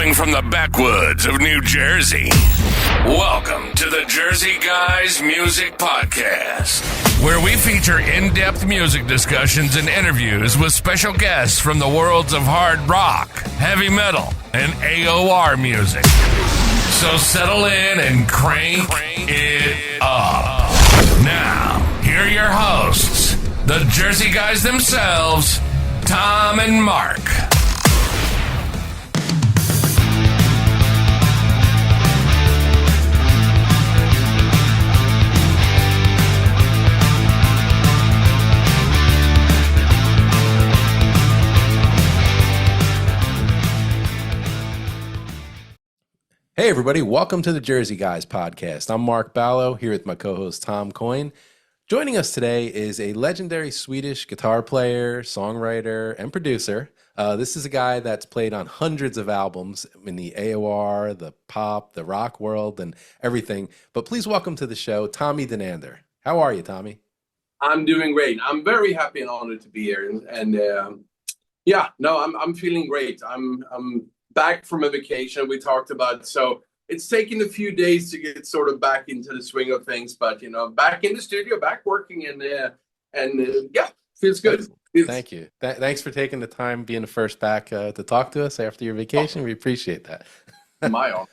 Hailing from the backwoods of New Jersey, welcome to the Jersey Guys Music Podcast, where we feature in-depth music discussions and interviews with special guests from the worlds of hard rock, heavy metal, and AOR music. So settle in and crank it up. Now, here are your hosts, the Jersey Guys themselves, Tom and Mark. Hey everybody, welcome to the Jersey Guys podcast. I'm Mark Ballo, here with my co-host Tom Coyne. Joining us today is a legendary Swedish guitar player, songwriter, and producer. This is a guy that's played on hundreds of albums in the AOR, the pop, the rock world, and everything. But please welcome to the show, Tommy Denander. How are you, Tommy? I'm doing great. I'm very happy and honored to be here. I'm feeling great. I'm back from a vacation we talked about, so it's taken a few days to get sort of back into the swing of things, but back in the studio, back working, and feels good. Thank you. Thanks for taking the time, being the first back to talk to us after your vacation. We appreciate that. My own.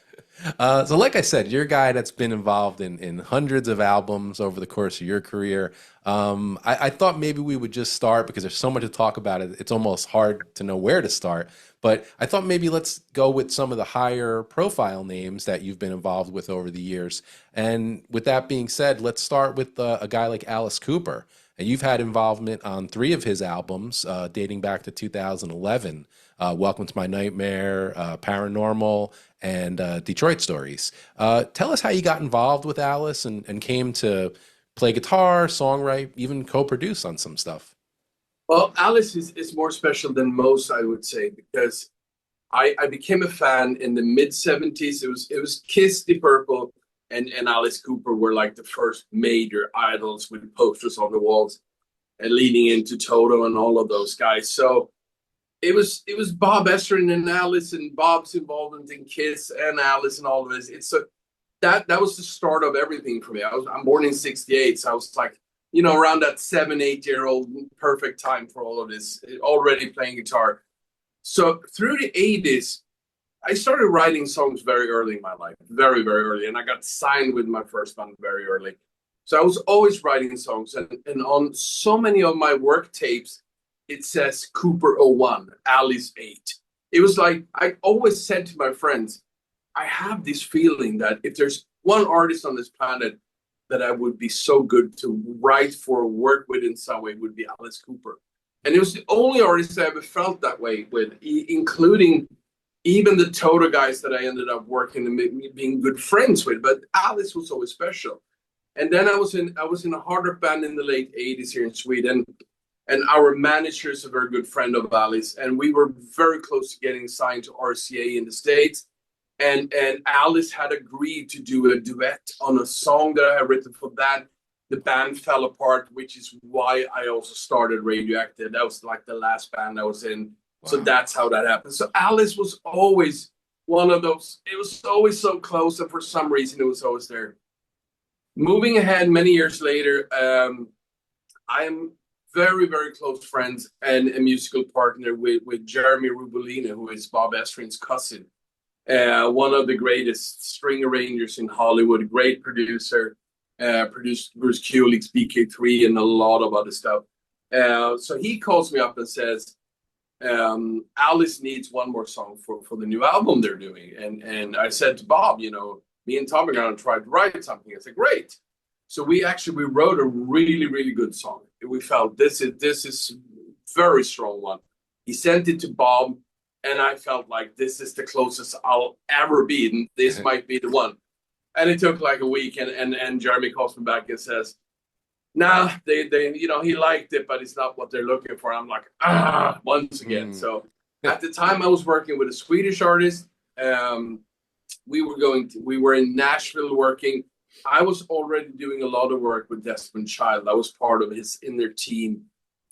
So like I said, you're a guy that's been involved in hundreds of albums over the course of your career. I thought maybe we would just start, because there's so much to talk about it. It's almost hard to know where to start. But I thought maybe let's go with some of the higher profile names that you've been involved with over the years. And with that being said, let's start with a guy like Alice Cooper. And you've had involvement on 3 of his albums dating back to 2011. Welcome to My Nightmare, Paranormal, and Detroit Stories. Tell us how you got involved with Alice and came to play guitar, songwrite, even co-produce on some stuff. Well, Alice is more special than most, I would say, because I became a fan in the mid-'70s. It was Kiss, Deep Purple, and Alice Cooper were like the first major idols with posters on the walls, and leading into Toto and all of those guys. So it was Bob Ezrin and Alice, and Bob's involvement in Kiss and Alice and all of this. That was the start of everything for me. I'm born in '68, so I was like, around that 7-8-year-old, perfect time for all of this, already playing guitar. So through the 80s, I started writing songs very early in my life, very, very early. And I got signed with my first band very early. So I was always writing songs. And on so many of my work tapes, it says Cooper 01, Alice 8. It was like, I always said to my friends, I have this feeling that if there's one artist on this planet that I would be so good to write for or work with in some way, would be Alice Cooper. And it was the only artist I ever felt that way with, including even the Toto guys that I ended up working and being good friends with. But Alice was always special. And then I was in a hard rock band in the late 80s here in Sweden. And our manager is a very good friend of Alice. And we were very close to getting signed to RCA in the States. And Alice had agreed to do a duet on a song that I had written for that. The band fell apart, which is why I also started Radioactive. That was like the last band I was in. Wow. So that's how that happened. So Alice was always one of those. It was always so close, and for some reason it was always there. Moving ahead many years later, I am very, very close friends and a musical partner with Jeremy Rubolina, who is Bob Ezrin's cousin. One of the greatest string arrangers in Hollywood, great producer, produced Bruce Kulick's BK3 and a lot of other stuff. So he calls me up and says, Alice needs one more song for the new album they're doing. And I said to Bob, me and Tommy are going to try to write something. I said, great. So we wrote a really, really good song. We felt this is very strong one. He sent it to Bob. And I felt like this is the closest I'll ever be. And this might be the one. And it took like a week. And Jeremy calls me back and says, nah, they he liked it, but it's not what they're looking for. I'm like, once again. So at the time I was working with a Swedish artist. We were in Nashville working. I was already doing a lot of work with Desmond Child. I was part of in their team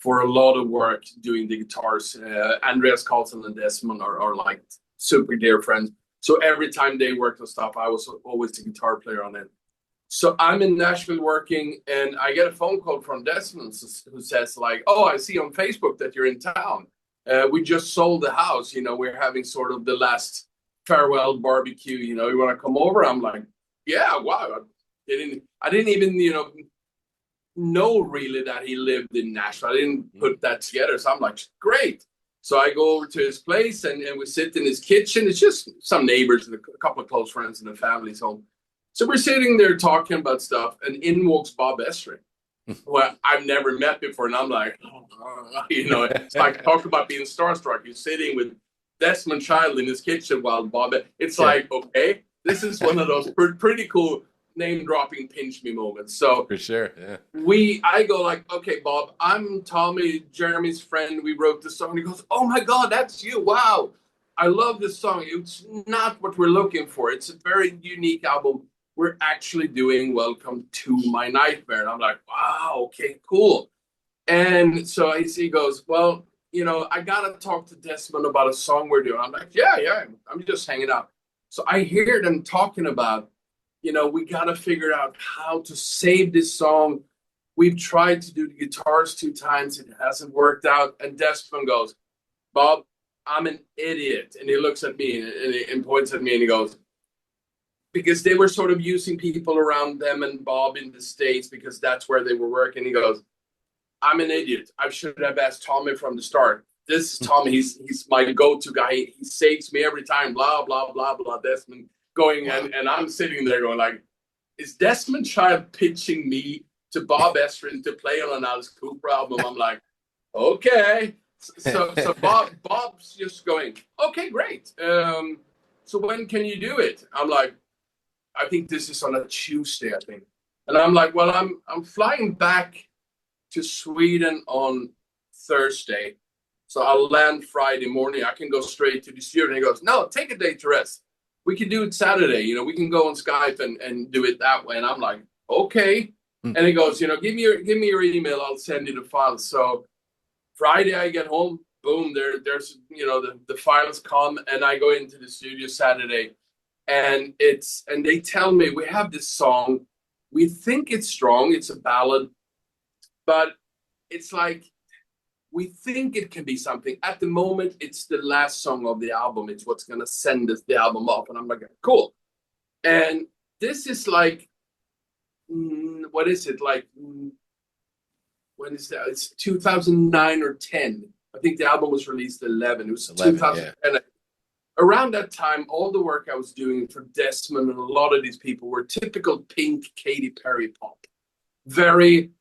for a lot of work doing the guitars. Andreas Carlsson and Desmond are like super dear friends. So every time they worked on stuff, I was always the guitar player on it. So I'm in Nashville working, and I get a phone call from Desmond who says like, "Oh, I see on Facebook that you're in town. We just sold the house. You know, we're having sort of the last farewell barbecue. You know, you want to come over?" I'm like, "Yeah, wow." I didn't even, know really that he lived in Nashville. I didn't put that together. So I'm like, great. So I go over to his place, and we sit in his kitchen. It's just some neighbors and a couple of close friends and the family's home. So we're sitting there talking about stuff, and in walks Bob Ezrin, who I've never met before. And I'm like, it's like, talk about being starstruck. You're sitting with Desmond Child in his kitchen while Bob, it's like, okay, this is one of those pretty cool name-dropping pinch me moments. So for sure, yeah. I go like, "Okay, Bob, I'm Tommy, Jeremy's friend. We wrote this song." He goes, "Oh my God, that's you! Wow, I love this song. It's not what we're looking for. It's a very unique album. We're actually doing Welcome to My Nightmare." And I'm like, "Wow, okay, cool." And so he goes, "Well, I gotta talk to Desmond about a song we're doing." I'm like, yeah, I'm just hanging out. So I hear them talking about, we got to figure out how to save this song. We've tried to do the guitars 2 times. It hasn't worked out. And Desmond goes, "Bob, I'm an idiot." And he looks at me and points at me, and he goes, because they were sort of using people around them and Bob in the States because that's where they were working. He goes, "I'm an idiot. I should have asked Tommy from the start. This is Tommy. He's my go-to guy. He saves me every time, blah, blah, blah, blah." Desmond going, and I'm sitting there going like, is Desmond Child pitching me to Bob Ezrin to play on an Alice Cooper album? I'm like, okay. So Bob's just going, "Okay, great. So when can you do it?" I'm like, "I think this is on a Tuesday, I think." And I'm like, "Well, I'm flying back to Sweden on Thursday. So I'll land Friday morning. I can go straight to the studio." And he goes, "No, take a day to rest. We can do it Saturday. We can go on Skype and do it that way." And I'm like, okay. And he goes, "Give me your email. I'll send you the files." So Friday I get home, boom, there's the files come, and I go into the studio Saturday, and they tell me, "We have this song. We think it's strong. It's a ballad, but it's like, we think it can be something. At the moment, it's the last song of the album. It's what's going to send us the album off." And I'm like, cool. And this is like, what is it? Like, when is that? It's 2009 or 10. I think the album was released 11. It was 2010. Yeah. Around that time, all the work I was doing for Desmond and a lot of these people were typical Pink, Katy Perry pop. Very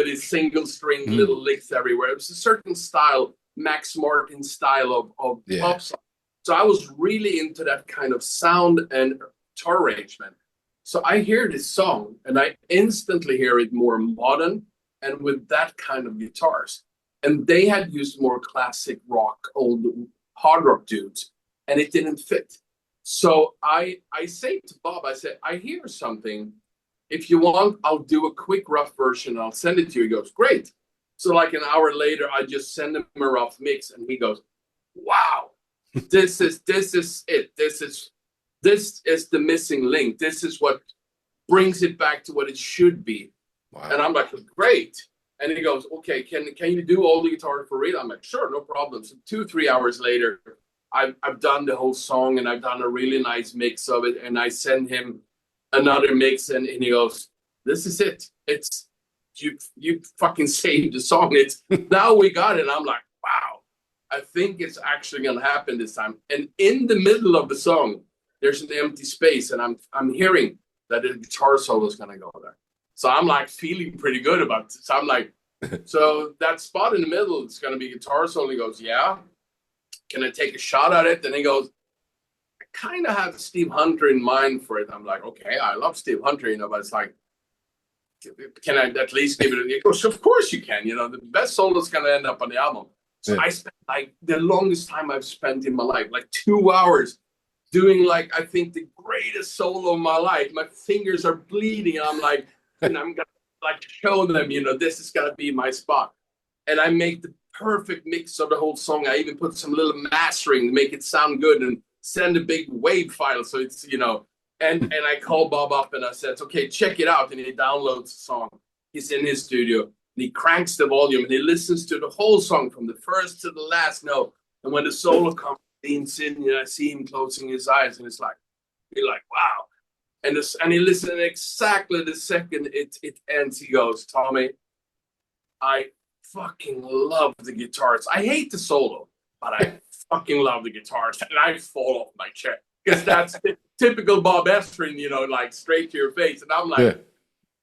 these single string little licks everywhere. It was a certain style, Max Martin style of pop song. So I was really into that kind of sound and guitar arrangement. So I hear this song, and I instantly hear it more modern and with that kind of guitars. And they had used more classic rock, old hard rock dudes, and it didn't fit. So I say to Bob, I said, "I hear something. If you want, I'll do a quick rough version. I'll send it to you." He goes, "Great." So like an hour later, I just send him a rough mix, and he goes, "Wow, this is it. This is the missing link. This is what brings it back to what it should be." Wow. And I'm like, "Great." And he goes, "Okay, can you do all the guitar for real?" I'm like, "Sure, no problem." So 2-3 hours later, I've done the whole song, and I've done a really nice mix of it, and I send him another mix, and he goes, "This is it. It's you fucking saved the song. It's now we got it." And I'm like, wow, I think it's actually gonna happen this time. And in the middle of the song, there's an empty space, and I'm hearing that the guitar solo is gonna go there. So I'm like feeling pretty good about this. So I'm like, so that spot in the middle, it's gonna be guitar solo. He goes, "Yeah. Can I take a shot at it?" And he goes, "I kind of have Steve Hunter in mind for it." I'm like, okay, I love Steve Hunter, but it's like, can I at least give it a... He goes, "Of course you can. The best solo is going to end up on the album." So I spent like the longest time I've spent in my life, like 2 hours doing like, I think the greatest solo of my life. My fingers are bleeding. I'm like, and I'm going to like show them, this is going to be my spot. And I make the perfect mix of the whole song. I even put some little mastering to make it sound good and send a big wave file. So it's, and I called Bob up and I said, okay, check it out. And he downloads the song. He's in his studio and he cranks the volume and he listens to the whole song from the first to the last note. And when the solo comes, leans in, I see him closing his eyes and it's like, you're like, wow. And he listened exactly the second it ends. He goes, Tommy, I fucking love the guitars. I hate the solo, but I fucking love the guitars. And I fall off my chair because that's typical Bob Ezrin, like straight to your face. And I'm like,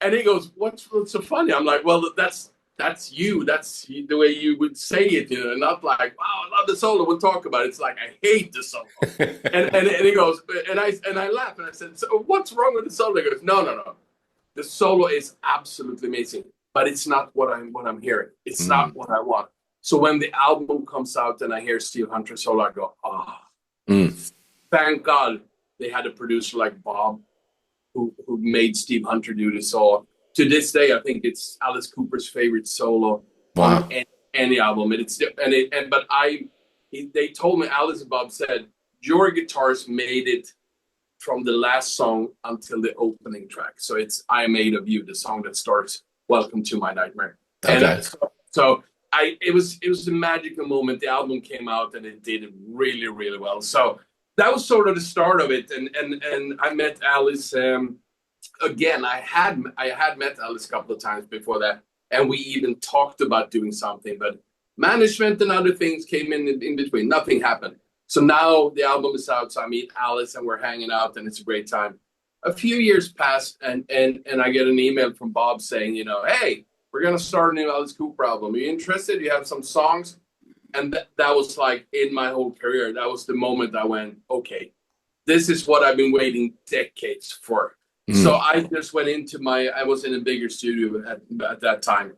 and he goes, what's so funny? I'm like, well, that's you. That's the way you would say it, and not like, wow, I love the solo. We'll talk about it. It's like, I hate the solo. and he goes, and I laugh and I said, so what's wrong with the solo? He goes, no. The solo is absolutely amazing, but it's not what I'm hearing. It's not what I want. So when the album comes out and I hear Steve Hunter solo, I go, thank God they had a producer like Bob who made Steve Hunter do this solo. To this day, I think it's Alice Cooper's favorite solo on any album. They told me, Alice and Bob said, your guitars made it from the last song until the opening track. So it's I Made of You, the song that starts Welcome to My Nightmare. Okay. And it was a magical moment. The album came out and it did really, really well. So that was sort of the start of it. And I met Alice. Again, I had met Alice a couple of times before that, and we even talked about doing something, but management and other things came in between. Nothing happened. So now the album is out, so I meet Alice and we're hanging out and it's a great time. A few years pass and I get an email from Bob saying, hey, we're going to start a new Alice Cooper album. Are you interested? You have some songs? And that was like in my whole career. That was the moment I went, okay, this is what I've been waiting decades for. So I just went into I was in a bigger studio at that time.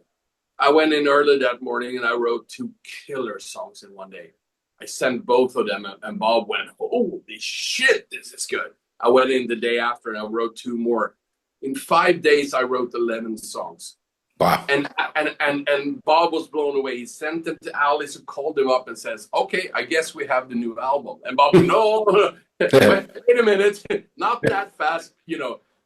I went in early that morning and I wrote 2 killer songs in one day. I sent both of them and Bob went, holy shit, this is good. I went in the day after and I wrote 2 more. In 5 days, I wrote 11 songs. Wow. And Bob was blown away. He sent them to Alice, who called him up and says, okay, I guess we have the new album. And Bob, no, wait a minute, not that fast,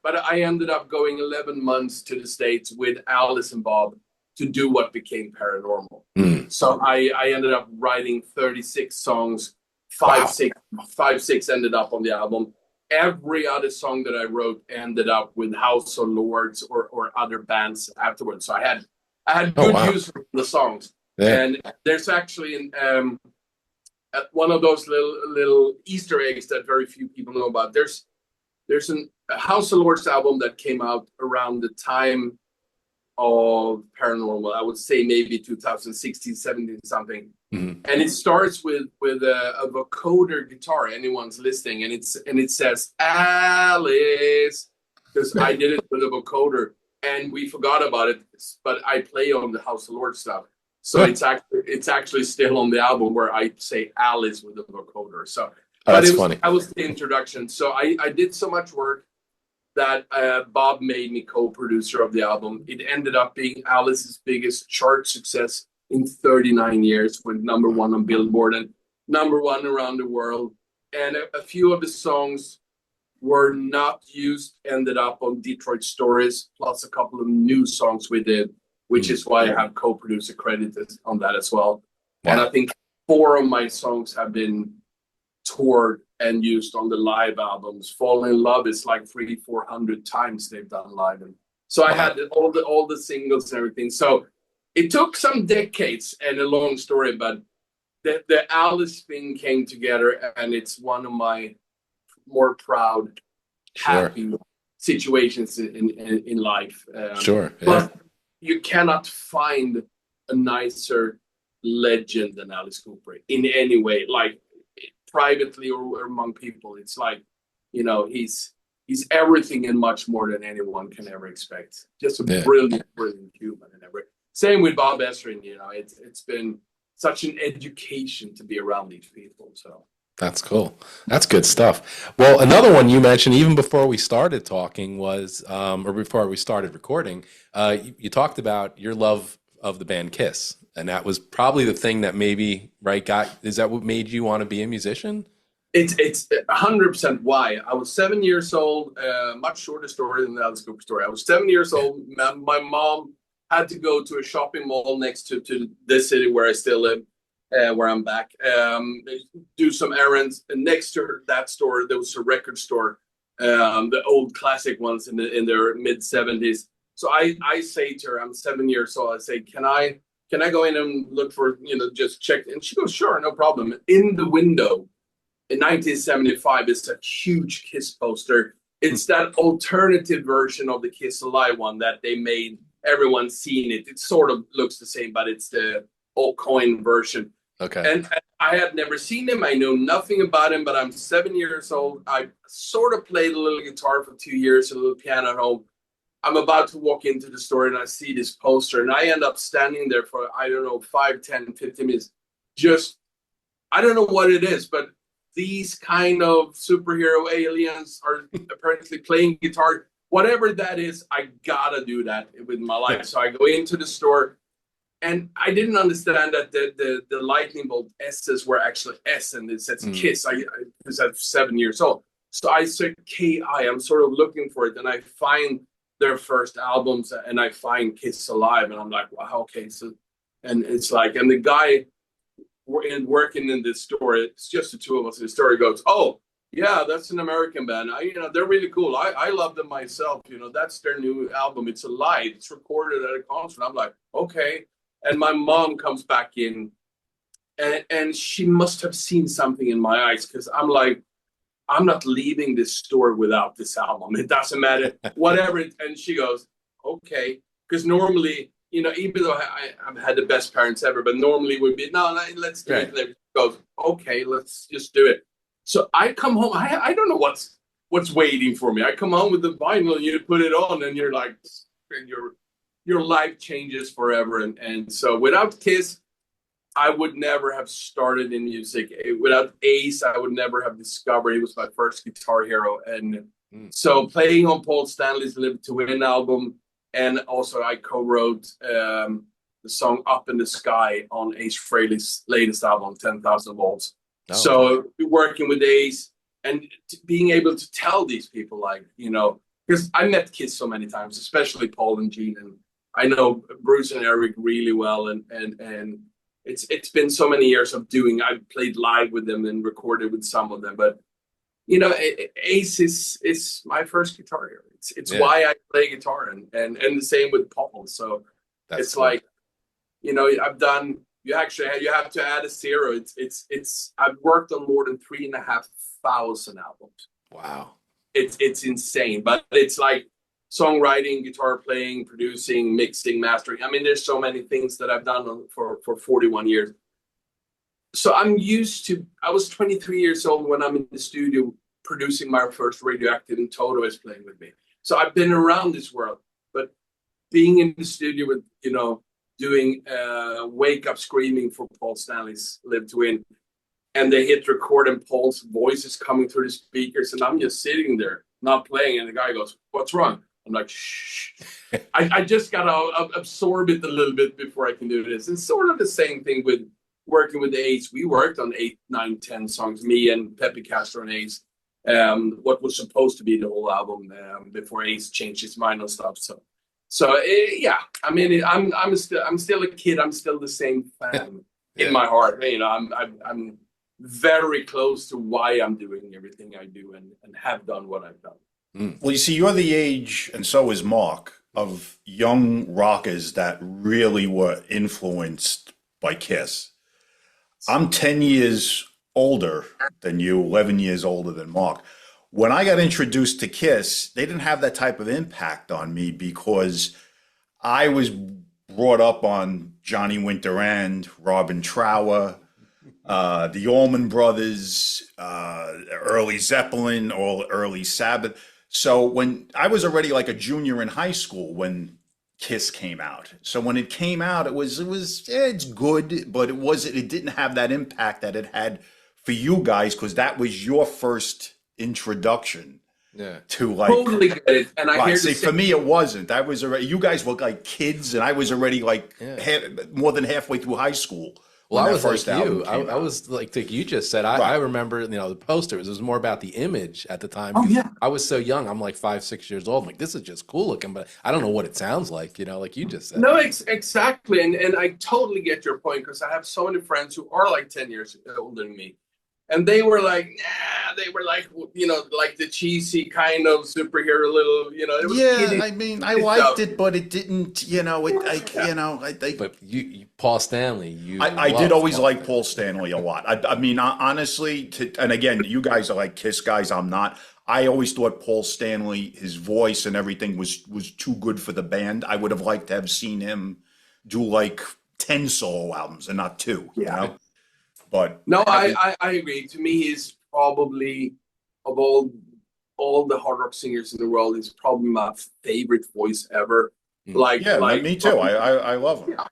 But I ended up going 11 months to the States with Alice and Bob to do what became Paranormal. So I ended up writing 36 songs, five, six ended up on the album. Every other song that I wrote ended up with House of Lords or other bands afterwards. So I had good use for the songs. Yeah. And there's actually one of those little Easter eggs that very few people know about. There's a House of Lords album that came out around the time of Paranormal. I would say maybe 2016, 17, something. And it starts with a vocoder guitar. Anyone's listening, and it says Alice, because I did it with a vocoder, and we forgot about it. But I play on the House of Lords stuff, so it's actually still on the album where I say Alice with a vocoder. So. That's funny. That was the introduction. So I did so much work that Bob made me co-producer of the album. It ended up being Alice's biggest chart success in 39 years, went #1 on Billboard and #1 around the world. And a few of the songs were not used, ended up on Detroit Stories, plus a couple of new songs we did, which is why I have co-producer credit on that as well. Yeah. And I think 4 of my songs have been toured and used on the live albums. Fall in Love is like 300-400 times they've done live. And so I had all the singles and everything. So it took some decades and a long story, but the Alice thing came together, and it's one of my more proud, happy situations in life. Sure. Yeah. But you cannot find a nicer legend than Alice Cooper in any way, like privately or among people. It's like, he's everything and much more than anyone can ever expect. Just a brilliant human and everything. Same with Bob Ezrin, it's been such an education to be around these people. So that's cool. That's good stuff. Well, another one you mentioned even before we started talking was, or before we started recording, you talked about your love of the band Kiss, and that was probably the thing that maybe is that what made you want to be a musician? It's 100% why. I was 7 years old. Much shorter story than the Alice Cooper story. I was 7 years old. My mom had to go to a shopping mall next to this city where I still live, where I'm back. Do some errands. And next to that store, there was a record store, the old classic ones in their mid 70s. So I say to her, I'm 7 years old. I say, can I go in and look for, just check? And she goes, sure, no problem. In the window, in 1975, it's a huge Kiss poster. It's that alternative version of the Kiss Alive one that they made. Everyone's seen it. It sort of looks the same, but it's the old coin version. Okay. And I had never seen him. I know nothing about him, but I'm 7 years old. I sort of played a little guitar for 2 years, a little piano at home. I'm about to walk into the store and I see this poster, and I end up standing there for, I don't know, 5, 10, 15 minutes. Just, I don't know what it is, but these kind of superhero aliens are apparently playing guitar. Whatever that is, I gotta do that with my life. So I go into the store, and I didn't understand that the lightning bolt S's were actually S, and it says Kiss. I was at 7 years old. So I said K-I. I'm sort of looking for it, and I find their first albums, and I find Kiss Alive, and I'm like, wow, okay. So, and it's like, and the guy working in this store, it's just the two of us. And the story goes, oh, yeah, that's an American band. They're really cool. I love them myself. That's their new album. It's Alive. It's recorded at a concert. I'm like, okay. And my mom comes back in, and she must have seen something in my eyes, because I'm like, I'm not leaving this store without this album. It doesn't matter, whatever. And she goes, okay. Because normally, even though I've had the best parents ever, but normally we'd be, no, let's do it. She goes, okay, let's just do it. So I come home. I don't know what's waiting for me. I come home with the vinyl, and you put it on, and you're like, and your life changes forever. And so without Kiss, I would never have started in music. Without Ace, I would never have discovered. He was my first guitar hero. And so playing on Paul Stanley's Live to Win album, and also I co-wrote the song Up in the Sky on Ace Frehley's latest album, 10,000 Volts. Oh. So working with Ace and being able to tell these people, because I met Kiss so many times, especially Paul and Gene, and I know Bruce and Eric really well, and it's been so many years of doing. I've played live with them and recorded with some of them, but Ace is my first guitar hero. It's why I play guitar, and the same with Paul. So it's cool. Like, I've done. You have to add a zero. It's I've worked on more than 3,500 albums. Wow, it's insane. But it's like songwriting, guitar playing, producing, mixing, mastering. I mean, there's so many things that I've done for 41 years. So I'm used to. I was 23 years old when I'm in the studio producing my first Radioactive, and Toto is playing with me. So I've been around this world, but being in the studio with, doing Wake Up Screaming for Paul Stanley's Live to Win, and they hit record and Paul's voice is coming through the speakers, and I'm just sitting there not playing, and the guy goes, what's wrong? I'm like, shh. I just gotta absorb it a little bit before I can do this. It's sort of the same thing with working with Ace. We worked on 8, 9, 10 songs, me and Pepe Castro and Ace, what was supposed to be the whole album before Ace changed his mind on stuff. So yeah, I mean, I'm still a kid. I'm still the same fan in my heart. I'm very close to why I'm doing everything I do and have done what I've done. Well, you see, you're the age, and so is Mark, of young rockers that really were influenced by Kiss. I'm 10 years older than you, 11 years older than Mark. When I got introduced to Kiss, they didn't have that type of impact on me because I was brought up on Johnny Winter End, Robin Trower, the Allman Brothers, early Zeppelin, or early Sabbath. So when I was already like a junior in high school when Kiss came out. So when it came out, it's good, but it didn't have that impact that it had for you guys, because that was your first introduction. Yeah. to like Totally get it. And I right. hear See, the for me, it wasn't. I was already. You guys were like kids, and I was already like more than halfway through high school. Well, when I that was like first album you. came I out. was like you just said. I Right. remember, the posters. It was more about the image at the time. Oh, 'Cause yeah. I was so young. I'm like 5, 6 years old. I'm like, this is just cool looking, but I don't know what it sounds like. Like you just said. No, exactly. And I totally get your point, because I have so many friends who are like 10 years older than me. And they were like, they were like, like the cheesy kind of superhero little, it was kiddie I mean, I stuff. liked it, but it didn't. But you Paul Stanley. I did always like Paul Stanley a lot. I mean, honestly, and again, you guys are like Kiss guys. I'm not. I always thought Paul Stanley, his voice and everything was too good for the band. I would have liked to have seen him do like 10 solo albums and not 2. But no, I agree. To me, he's probably, of all the hard rock singers in the world, he's probably my favorite voice ever. Like me too. I love him. Yeah.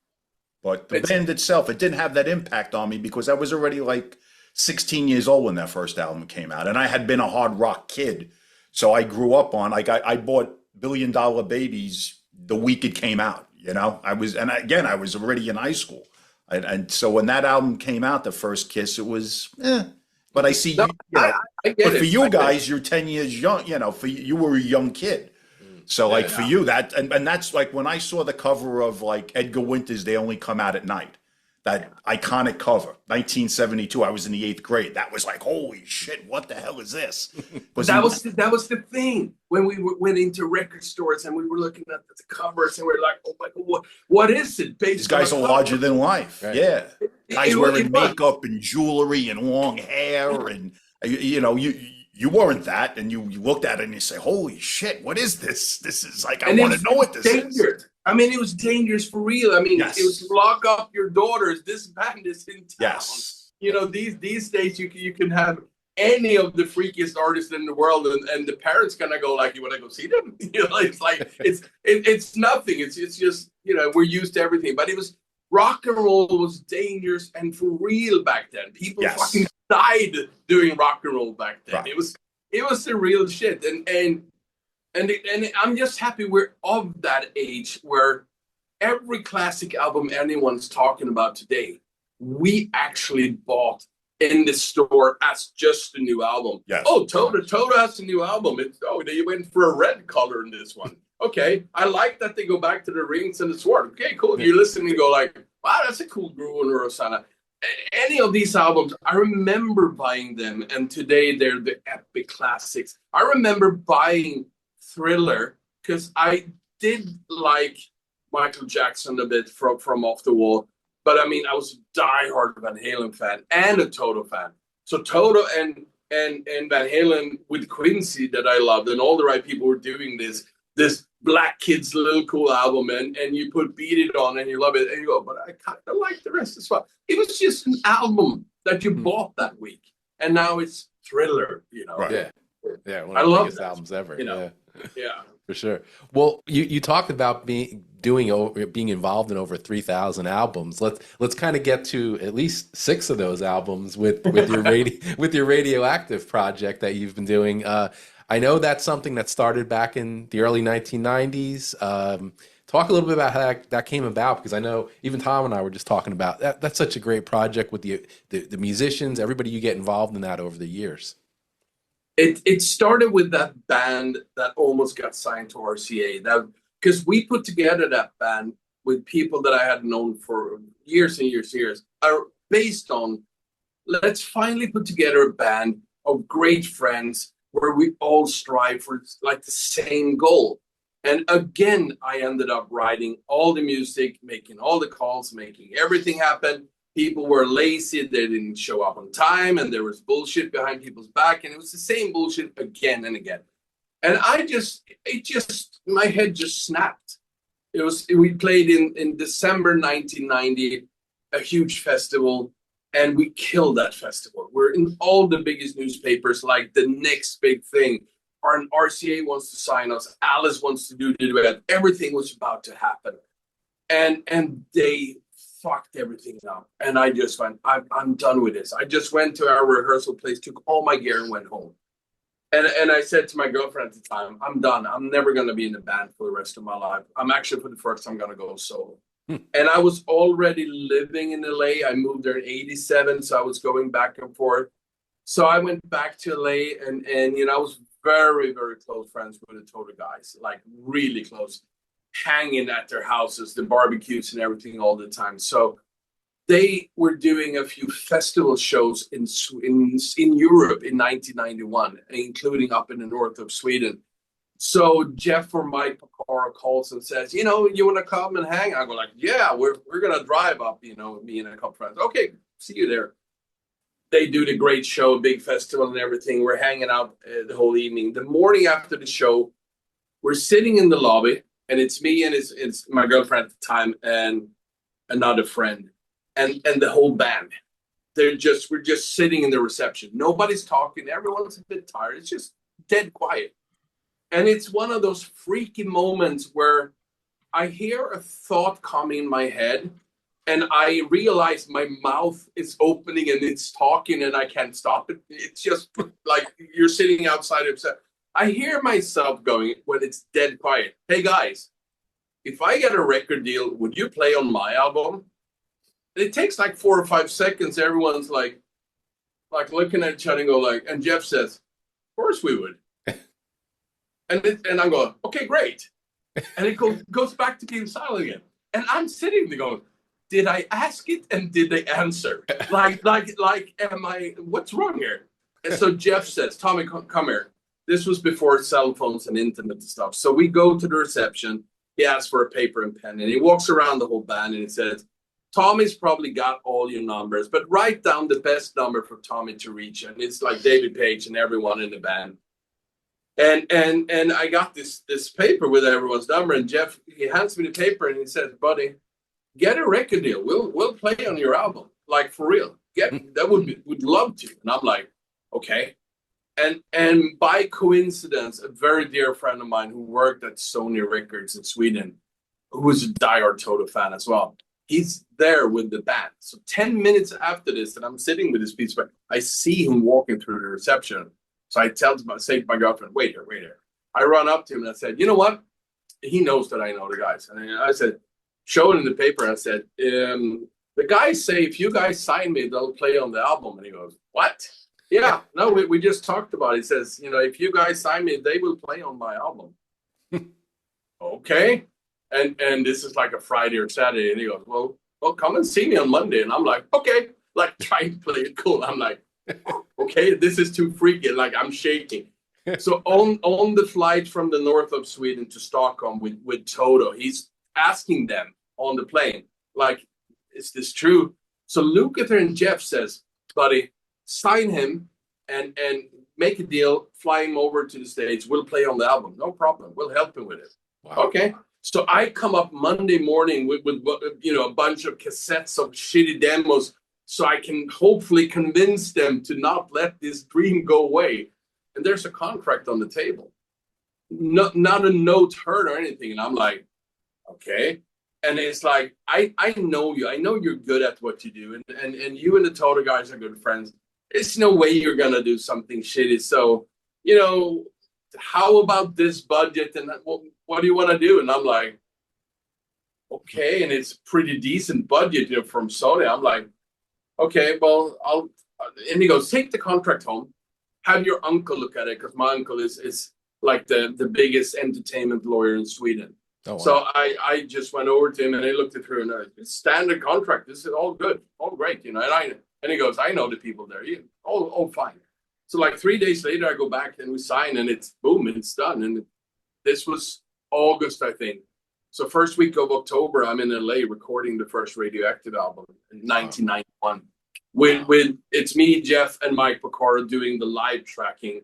But the band itself, it didn't have that impact on me because I was already like 16 years old when that first album came out, and I had been a hard rock kid, so I grew up on I bought $1 Billion Babies the week it came out. I was already in high school, and so when that album came out, the first Kiss, it was. But I see No, I get but it. for you guys, you're 10 years young. For you were a young kid. So like for you that and that's like when I saw the cover of like Edgar Winter's They Only Come Out at Night, that iconic cover, 1972. I was in the 8th grade. That was like, holy shit, what the hell is this? That was the thing when we went into record stores and we were looking at the covers and we were like, oh my God, what is it? These guys are larger than life. Right. Yeah, guys wearing makeup and jewelry and long hair, and you weren't that, and you looked at it and you say, holy shit, what is this? This is like, I want to know what this is. I mean, it was dangerous for real. I mean, It was lock up your daughters. This band is in town. Yes. These days you can have any of the freakiest artists in the world, and the parents gonna go like, you want to go see them? It's like it's nothing. It's just we're used to everything. But it was rock and roll was dangerous and for real back then. People fucking died doing rock and roll back then. Right. It was the real shit, and I'm just happy we're of that age where every classic album anyone's talking about today, we actually bought in the store as just a new album. Yes. Oh, Toto has a new album. They went for a red color in this one. Okay, I like that they go back to the rings and the sword. Okay, cool. You're listening and go like, wow, that's a cool groove on Rosanna. Any of these albums, I remember buying them, and today they're the epic classics. I remember buying Thriller because I did like Michael Jackson a bit from Off the Wall, but I mean I was a diehard Van Halen fan and a Toto fan. So Toto and Van Halen with Quincy that I loved, and all the right people were doing this Black Kids Little Cool album, and you put Beat It On and you love it, and you go, but I kind of like the rest as well. It was just an album that you bought that week, and now it's Thriller. Right. Yeah, one I of the love biggest albums ever. Yeah, for sure. Well, you talked about being involved in over 3,000 albums. Let's kind of get to at least 6 of those albums with your Radioactive project that you've been doing. I know that's something that started back in the early 1990s. Talk a little bit about how that came about, because I know even Tom and I were just talking about that. That's such a great project with the musicians, everybody you get involved in that over the years. It started with that band that almost got signed to RCA. Because we put together that band with people that I had known for years and years and years, based on, let's finally put together a band of great friends where we all strive for like the same goal. And again, I ended up writing all the music, making all the calls, making everything happen. People were lazy, they didn't show up on time, and there was bullshit behind people's back, and it was the same bullshit again and again. And my head just snapped. We played in December 1990, a huge festival, and we killed that festival. We're in all the biggest newspapers, like the next big thing. Our RCA wants to sign us. Alice wants to do the duet. Everything was about to happen. And they fucked everything up. And I just went, I'm done with this. I just went to our rehearsal place, took all my gear and went home. And I said to my girlfriend at the time, I'm done. I'm never going to be in a band for the rest of my life. I'm actually, for the first time, going to go solo. And I was already living in LA. I moved there in 87, so I was going back and forth. So I went back to LA, and I was very, very close friends with the Toto guys, like really close, hanging at their houses, the barbecues and everything all the time. So they were doing a few festival shows in Europe in 1991, including up in the north of Sweden. So Jeff or Mike Carlsson says, you want to come and hang? I go like, yeah, we're gonna drive up, me and a couple friends. Okay, see you there. They do the great show, big festival and everything. We're hanging out the whole evening. The morning after the show, we're sitting in the lobby, and it's me and it's my girlfriend at the time and another friend, and the whole band. We're just sitting in the reception. Nobody's talking. Everyone's a bit tired. It's just dead quiet. And it's one of those freaky moments where I hear a thought come in my head, and I realize my mouth is opening and it's talking and I can't stop it. It's just like you're sitting outside of. I hear myself going when it's dead quiet. Hey guys, if I get a record deal, would you play on my album? And it takes like 4 or 5 seconds. Everyone's like looking at each other and go like, and Jeff says, of course we would. And I'm going, okay, great. And it goes back to being silent again. And I'm sitting there going, did I ask it and did they answer? Like, what's wrong here? And so Jeff says, Tommy, come here. This was before cell phones and internet stuff. So we go to the reception. He asks for a paper and pen, and he walks around the whole band and he says, Tommy's probably got all your numbers, but write down the best number for Tommy to reach. And it's like David Page and everyone in the band. And I got this paper with everyone's number, and Jeff, he hands me the paper and he says, buddy, get a record deal. We'll play on your album, like for real. Would love to. And I'm like, okay. And by coincidence, a very dear friend of mine who worked at Sony Records in Sweden, who was a diehard Toto fan as well, he's there with the band. So 10 minutes after this, and I'm sitting with this piece of paper, I see him walking through the reception. So I say to my girlfriend, wait here. I run up to him and I said, you know what? He knows that I know the guys. And I said, show it in the paper. And I said, the guys say, if you guys sign me, they'll play on the album. And he goes, what? Yeah, no, we just talked about it. He says, if you guys sign me, they will play on my album. Okay. And this is like a Friday or Saturday. And he goes, well, come and see me on Monday. And I'm like, okay, like trying to play it cool. I'm like, okay, this is too freaky. Like I'm shaking. So on the flight from the north of Sweden to Stockholm with Toto, he's asking them on the plane, like, is this true? So Lukather and Jeff says, buddy, sign him and make a deal, fly him over to the States. We'll play on the album. No problem. We'll help him with it. Wow. Okay. So I come up Monday morning with a bunch of cassettes of shitty demos, so I can hopefully convince them to not let this dream go away. And there's a contract on the table. Not a note heard or anything. And I'm like, okay. And it's like, I know you. I know you're good at what you do. And you and the Toto guys are good friends. There's no way you're going to do something shitty. So, how about this budget? And what do you want to do? And I'm like, okay. And it's pretty decent budget, from Sony. I'm like, okay, well, and he goes, take the contract home, have your uncle look at it, because my uncle is like the biggest entertainment lawyer in Sweden. Oh, wow. So I just went over to him and I looked it through, and it's standard contract. This is all good, all great, and he goes, I know the people there. All fine. So like 3 days later, I go back and we sign, and it's boom, and it's done. And this was August, I think. So first week of October, I'm in LA recording the first Radioactive album in 1991. With it's me, Jeff, and Mike Porcaro doing the live tracking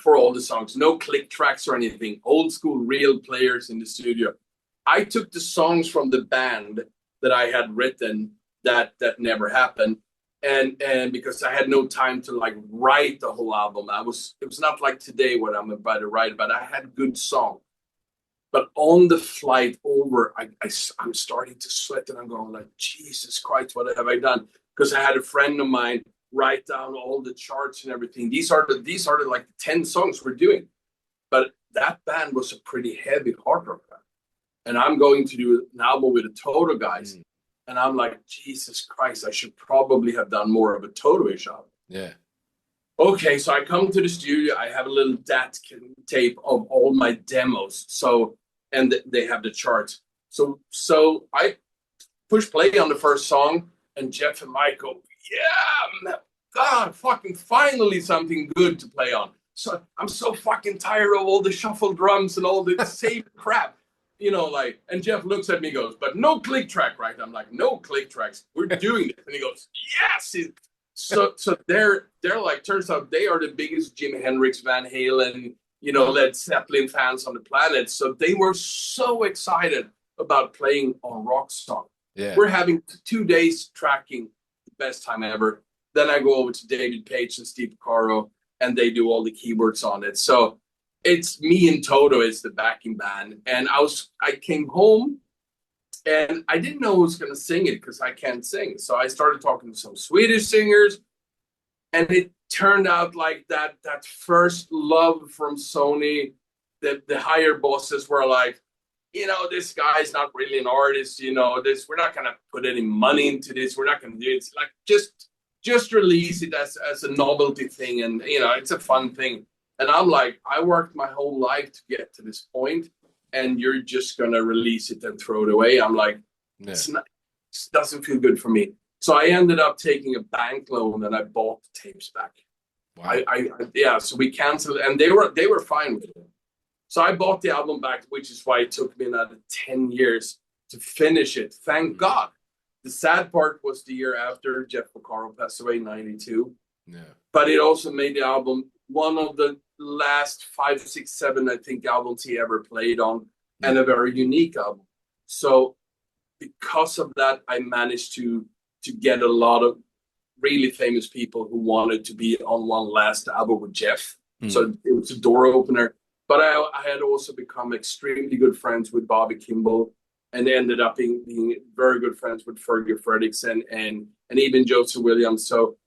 for all the songs. No click tracks or anything. Old school, real players in the studio. I took the songs from the band that I had written that never happened, and because I had no time to like write the whole album. It was not like today what I'm about to write, but I had good songs. But on the flight over, I'm starting to sweat, and I'm going like, Jesus Christ, what have I done? Because I had a friend of mine write down all the charts and everything. These are the like 10 songs we're doing. But that band was a pretty heavy hard rock band. And I'm going to do an album with the Toto guys. And I'm like, Jesus Christ, I should probably have done more of a Toto-ish album. Yeah. Okay, so I come to the studio. I have a little DAT tape of all my demos. So, and they have the charts. So I push play on the first song, and Jeff and Mike go, yeah, God, fucking finally something good to play on. So I'm so fucking tired of all the shuffle drums and all the same crap, you know, like, and Jeff looks at me and goes, but no click track, right? I'm like, no click tracks. We're doing it. And he goes, yes. So they're like, turns out they are the biggest Jimi Hendrix, Van Halen, you know, Led Zeppelin fans on the planet. So they were so excited about playing on Rock Song. Yeah. We're having 2 days tracking, the best time ever. Then I go over to David Page and Steve Porcaro, and they do all the keyboards on it. So it's me and Toto is the backing band. And I came home and I didn't know who was going to sing it because I can't sing. So I started talking to some Swedish singers, and it turned out like that first love from Sony, the higher bosses were like, you know, this guy's not really an artist, you know, we're not going to put any money into this. We're not going to do it. It's like, just release it as a novelty thing. And, you know, it's a fun thing. And I'm like, I worked my whole life to get to this point, and you're just going to release it and throw it away. I'm like, it doesn't feel good for me. So I ended up taking a bank loan, and I bought the tapes back. Wow. So we canceled, and they were fine with it. So I bought the album back, which is why it took me another 10 years to finish it. Thank God. The sad part was the year after Jeff Porcaro passed away in 92. Yeah. But it also made the album one of the last 5, 6, 7, I think, albums he ever played on, and a very unique album. So because of that, I managed to get a lot of really famous people who wanted to be on one last album with Jeff. So it was a door opener. But I had also become extremely good friends with Bobby Kimball, and ended up being very good friends with Fergie Frederickson and even Joseph Williams. So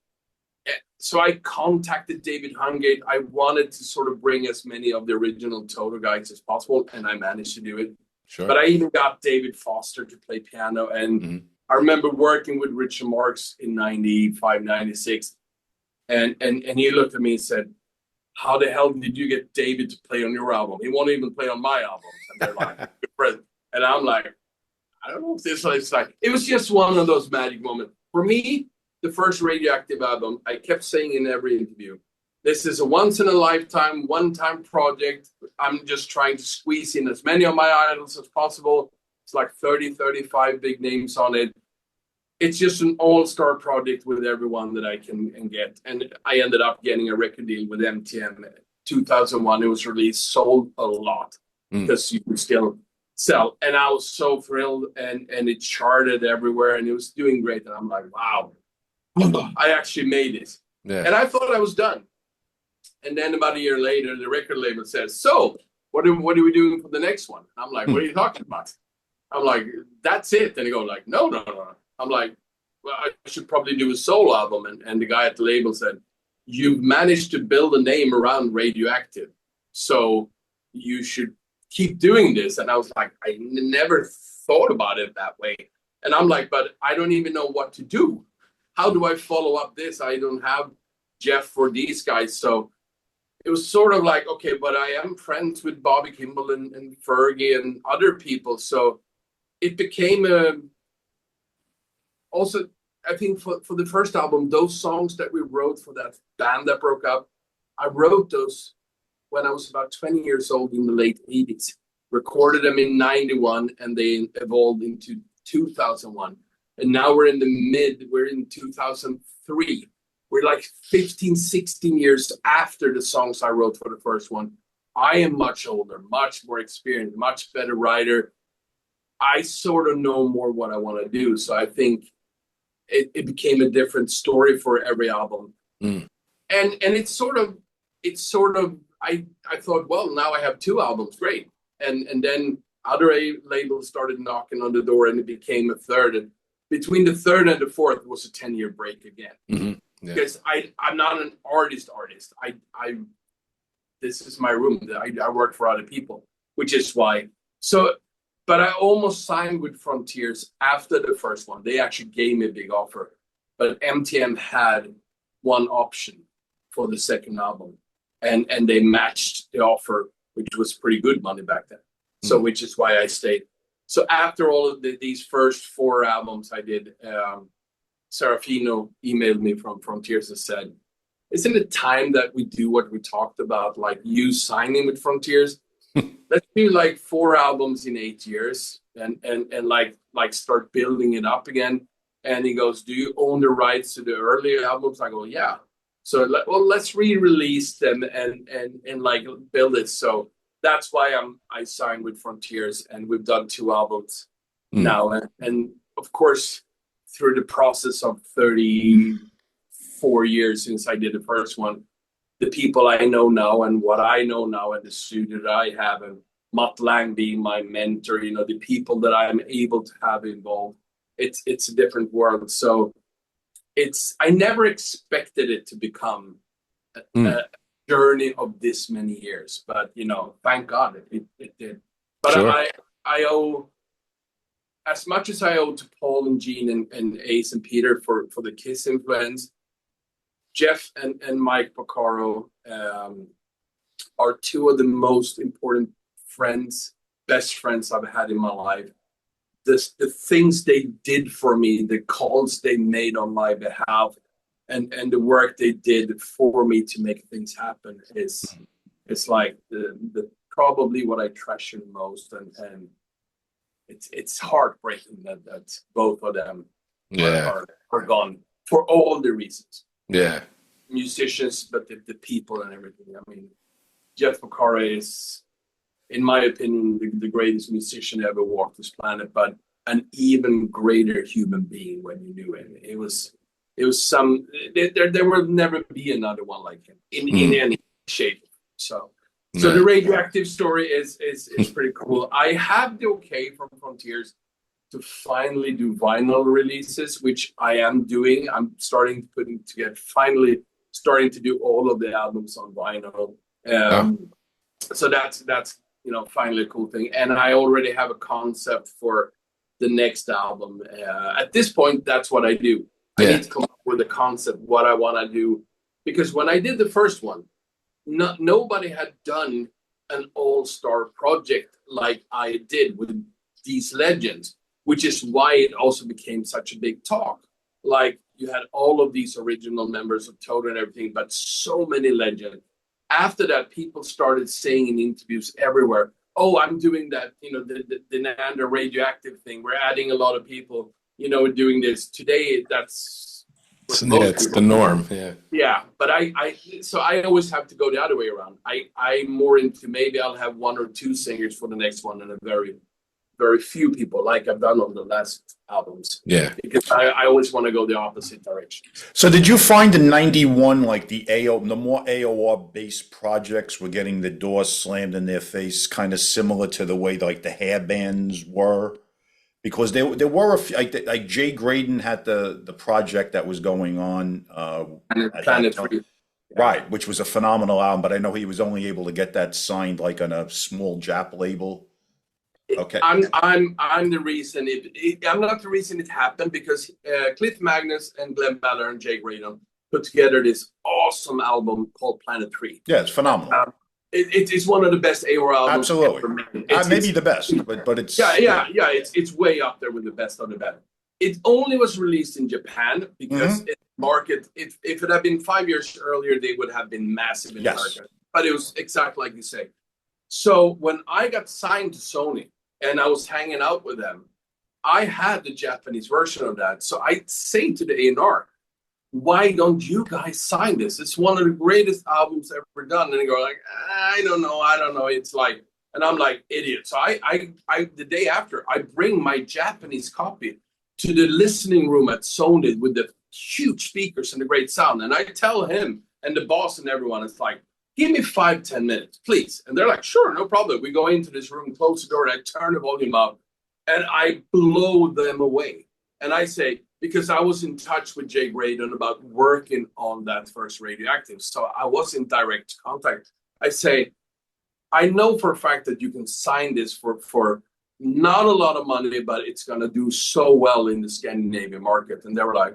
I contacted David Hungate. I wanted to sort of bring as many of the original Toto guys as possible, and I managed to do it. Sure. But I even got David Foster to play piano. And I remember working with Richard Marx in 95, 96. And he looked at me and said, how the hell did you get David to play on your album? He won't even play on my album. And they're like, good friend. And I'm like, I don't know if this is like, it was just one of those magic moments. For me, the first Radioactive album, I kept saying in every interview, this is a once-in-a-lifetime, one-time project. I'm just trying to squeeze in as many of my idols as possible. It's like 30, 35 big names on it. It's just an all-star project with everyone that I can get. And I ended up getting a record deal with MTM. 2001, it was released, sold a lot because you could still sell. And I was so thrilled, and it charted everywhere, and it was doing great. And I'm like, wow, I actually made it. Yeah. And I thought I was done. And then about a year later, the record label says, so what are we doing for the next one? I'm like, what are you talking about? I'm like, that's it. And they go like, no. I'm like, well, I should probably do a solo album. And the guy at the label said, you've managed to build a name around Radioactive, so you should keep doing this. And I was like, I never thought about it that way. And I'm like, but I don't even know what to do. How do I follow up this? I don't have Jeff or these guys. So it was sort of like, okay, but I am friends with Bobby Kimball and Fergie and other people. So it became also, I think for the first album, those songs that we wrote for that band that broke up, I wrote those when I was about 20 years old in the late 80s, recorded them in 91, and they evolved into 2001. And now we're in 2003. We're like 15, 16 years after the songs I wrote for the first one. I am much older, much more experienced, much better writer. I sort of know more what I want to do. So I think it became a different story for every album. And it's sort of, I thought, well, now I have 2 albums, great. And then other labels started knocking on the door, and it became a third. And between the third and the fourth was a 10-year break again. because I'm not an artist. I this is my room. I work for other people, which is why. So, but I almost signed with Frontiers after the first one. They actually gave me a big offer, but MTM had one option for the second album, and they matched the offer, which was pretty good money back then. So, which is why I stayed. So after all of these first 4 albums I did, Serafino emailed me from Frontiers and said, isn't it time that we do what we talked about, like you signing with Frontiers? Let's do like 4 albums in 8 years and like start building it up again. And he goes, do you own the rights to the earlier albums? I go, yeah. So let's re-release them and like build it. So that's why I signed with Frontiers, and we've done 2 albums now. And of course, through the process of 34 years since I did the first one, the people I know now and what I know now and the studio that I have, and Mutt Lange being my mentor, the people that I'm able to have involved, it's a different world. So I never expected it to become a journey of this many years, but thank God it did. But sure. I owe, as much as I owe to Paul and Gene and Ace and Peter for the Kiss influence, Jeff and Mike Porcaro are 2 of the most important friends, best friends I've had in my life. The things they did for me, the calls they made on my behalf, and the work they did for me to make things happen is like the probably what I treasure most, and it's heartbreaking that both of them are gone for all the reasons. Yeah, musicians, but the people and everything. I mean, Jeff Porcaro is, in my opinion, the greatest musician ever walked this planet, but an even greater human being when you knew him. It was some. There will never be another one like him in any shape. So the Radioactive story is pretty cool. I have the okay from Frontiers to finally do vinyl releases, which I am doing. I'm finally starting to do all of the albums on vinyl. So that's finally a cool thing. And I already have a concept for the next album. At this point, that's what I do. I need to come up with a concept, what I want to do. Because when I did the first one, nobody had done an all-star project like I did with these legends, which is why it also became such a big talk. Like, you had all of these original members of Toto and everything, but so many legends. After that, people started saying in interviews everywhere, oh, I'm doing that, the Denander Radioactive thing. We're adding a lot of people, doing this. Today, that's... it's the norm, Yeah, but I always have to go the other way around. I'm more into, maybe I'll have 1 or 2 singers for the next one, and a very, very few people, like I've done on the last albums. Yeah. Because I always want to go the opposite direction. So did you find in 91, like the more AOR-based projects were getting the doors slammed in their face, kind of similar to the way like the hair bands were? Because there were a few, like Jay Graydon had the project that was going on. Planet 3. Right, which was a phenomenal album, but I know he was only able to get that signed like on a small Jap label. Okay, I'm the reason I'm not the reason it happened, because Cliff Magnus and Glenn Ballard and Jay Graydon put together this awesome album called Planet 3. Yeah, it's phenomenal. It is one of the best AOR albums. Absolutely, ever made. maybe the best, but it's it's way up there with the best of the best. It only was released in Japan because if it had been 5 years earlier, they would have been massive in America. But it was exactly like you say. So when I got signed to Sony and I was hanging out with them, I had the Japanese version of that. So I say to the A&R, why don't you guys sign this? It's one of the greatest albums ever done. And they go like, I don't know. It's like, and I'm like, idiot. So I the day after, I bring my Japanese copy to the listening room at Sony with the huge speakers and the great sound. And I tell him and the boss and everyone, it's like, give me 5-10 minutes, please. And they're like, sure, no problem. We go into this room, close the door, and I turn the volume up, and I blow them away. And I say, because I was in touch with Jay Graydon about working on that first Radioactive. So I was in direct contact. I say, I know for a fact that you can sign this for not a lot of money, but it's going to do so well in the Scandinavian market. And they were like,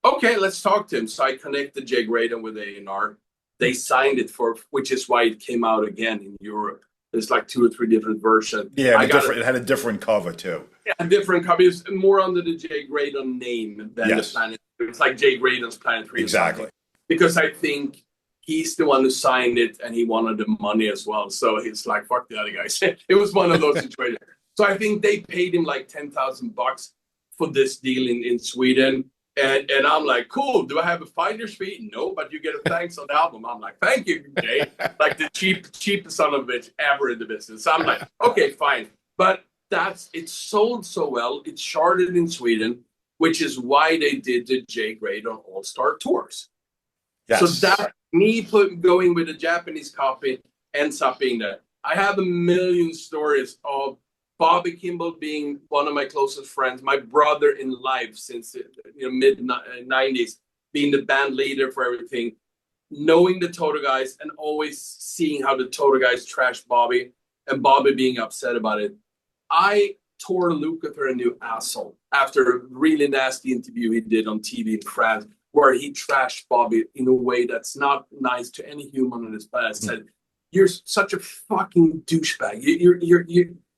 okay, let's talk to him. So I connected Jay Graydon with A&R. They signed it which is why it came out again in Europe. There's like 2 or 3 different versions. Yeah, it had a different cover too. Yeah, a different cover. It's more under the Jay Graydon name than the Planet. It's like Jay Graydon's Planet 3. Exactly. Because I think he's the one who signed it and he wanted the money as well. So he's like, fuck the other guys. It was one of those situations. So I think they paid him like $10,000 for this deal in Sweden. And I'm like, cool, do I have a finder's fee? No, but you get a thanks on the album. I'm like, thank you, Jay. Like the cheapest son of a bitch ever in the business. So I'm like, okay, fine. But it sold so well. It charted in Sweden, which is why they did the Jay Graydon All-Star Tours. Yes. So that going with the Japanese copy ends up being that. I have a million stories of Bobby Kimball being one of my closest friends, my brother in life since the mid-90s, being the band leader for everything, knowing the Toto guys and always seeing how the Toto guys trashed Bobby and Bobby being upset about it. I tore Lukather a new asshole after a really nasty interview he did on TV in France where he trashed Bobby in a way that's not nice to any human on this planet. Said, you're such a fucking douchebag.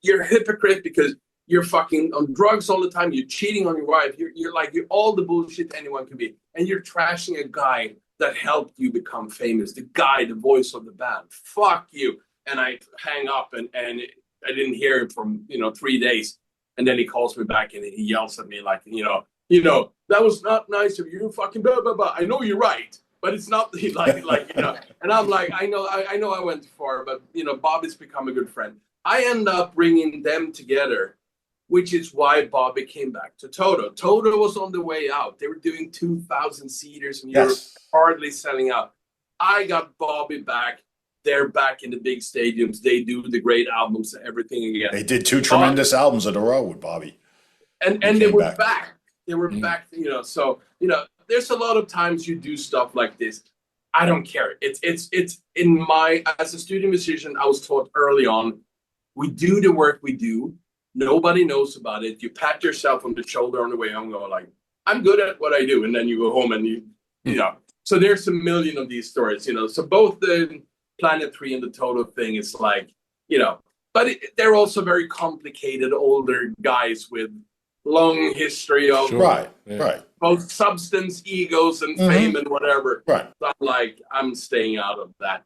You're a hypocrite because you're fucking on drugs all the time. You're cheating on your wife. You're all the bullshit anyone can be. And you're trashing a guy that helped you become famous. The guy, the voice of the band. Fuck you. And I hang up and I didn't hear him for 3 days. And then he calls me back and he yells at me like, that was not nice of you. Fucking blah, blah, blah. I know you're right. But it's not and I'm like, I know I went too far, but Bobby's become a good friend. I end up bringing them together, which is why Bobby came back to Toto. Toto was on the way out. They were doing 2,000 seaters in Europe, hardly selling out. I got Bobby back. They're back in the big stadiums. They do the great albums and everything again. They did 2 tremendous albums in a row with Bobby. And they were back. They were back, so, there's a lot of times you do stuff like this. I don't care. It's as a studio musician, I was taught early on, we do the work we do. Nobody knows about it. You pat yourself on the shoulder on the way home, go like, I'm good at what I do. And then you go home and you So there's a million of these stories, So both the Planet 3 and the Toto thing is like, but they're also very complicated older guys with long history of right. both substance, egos, and fame and whatever. Right. So I'm staying out of that.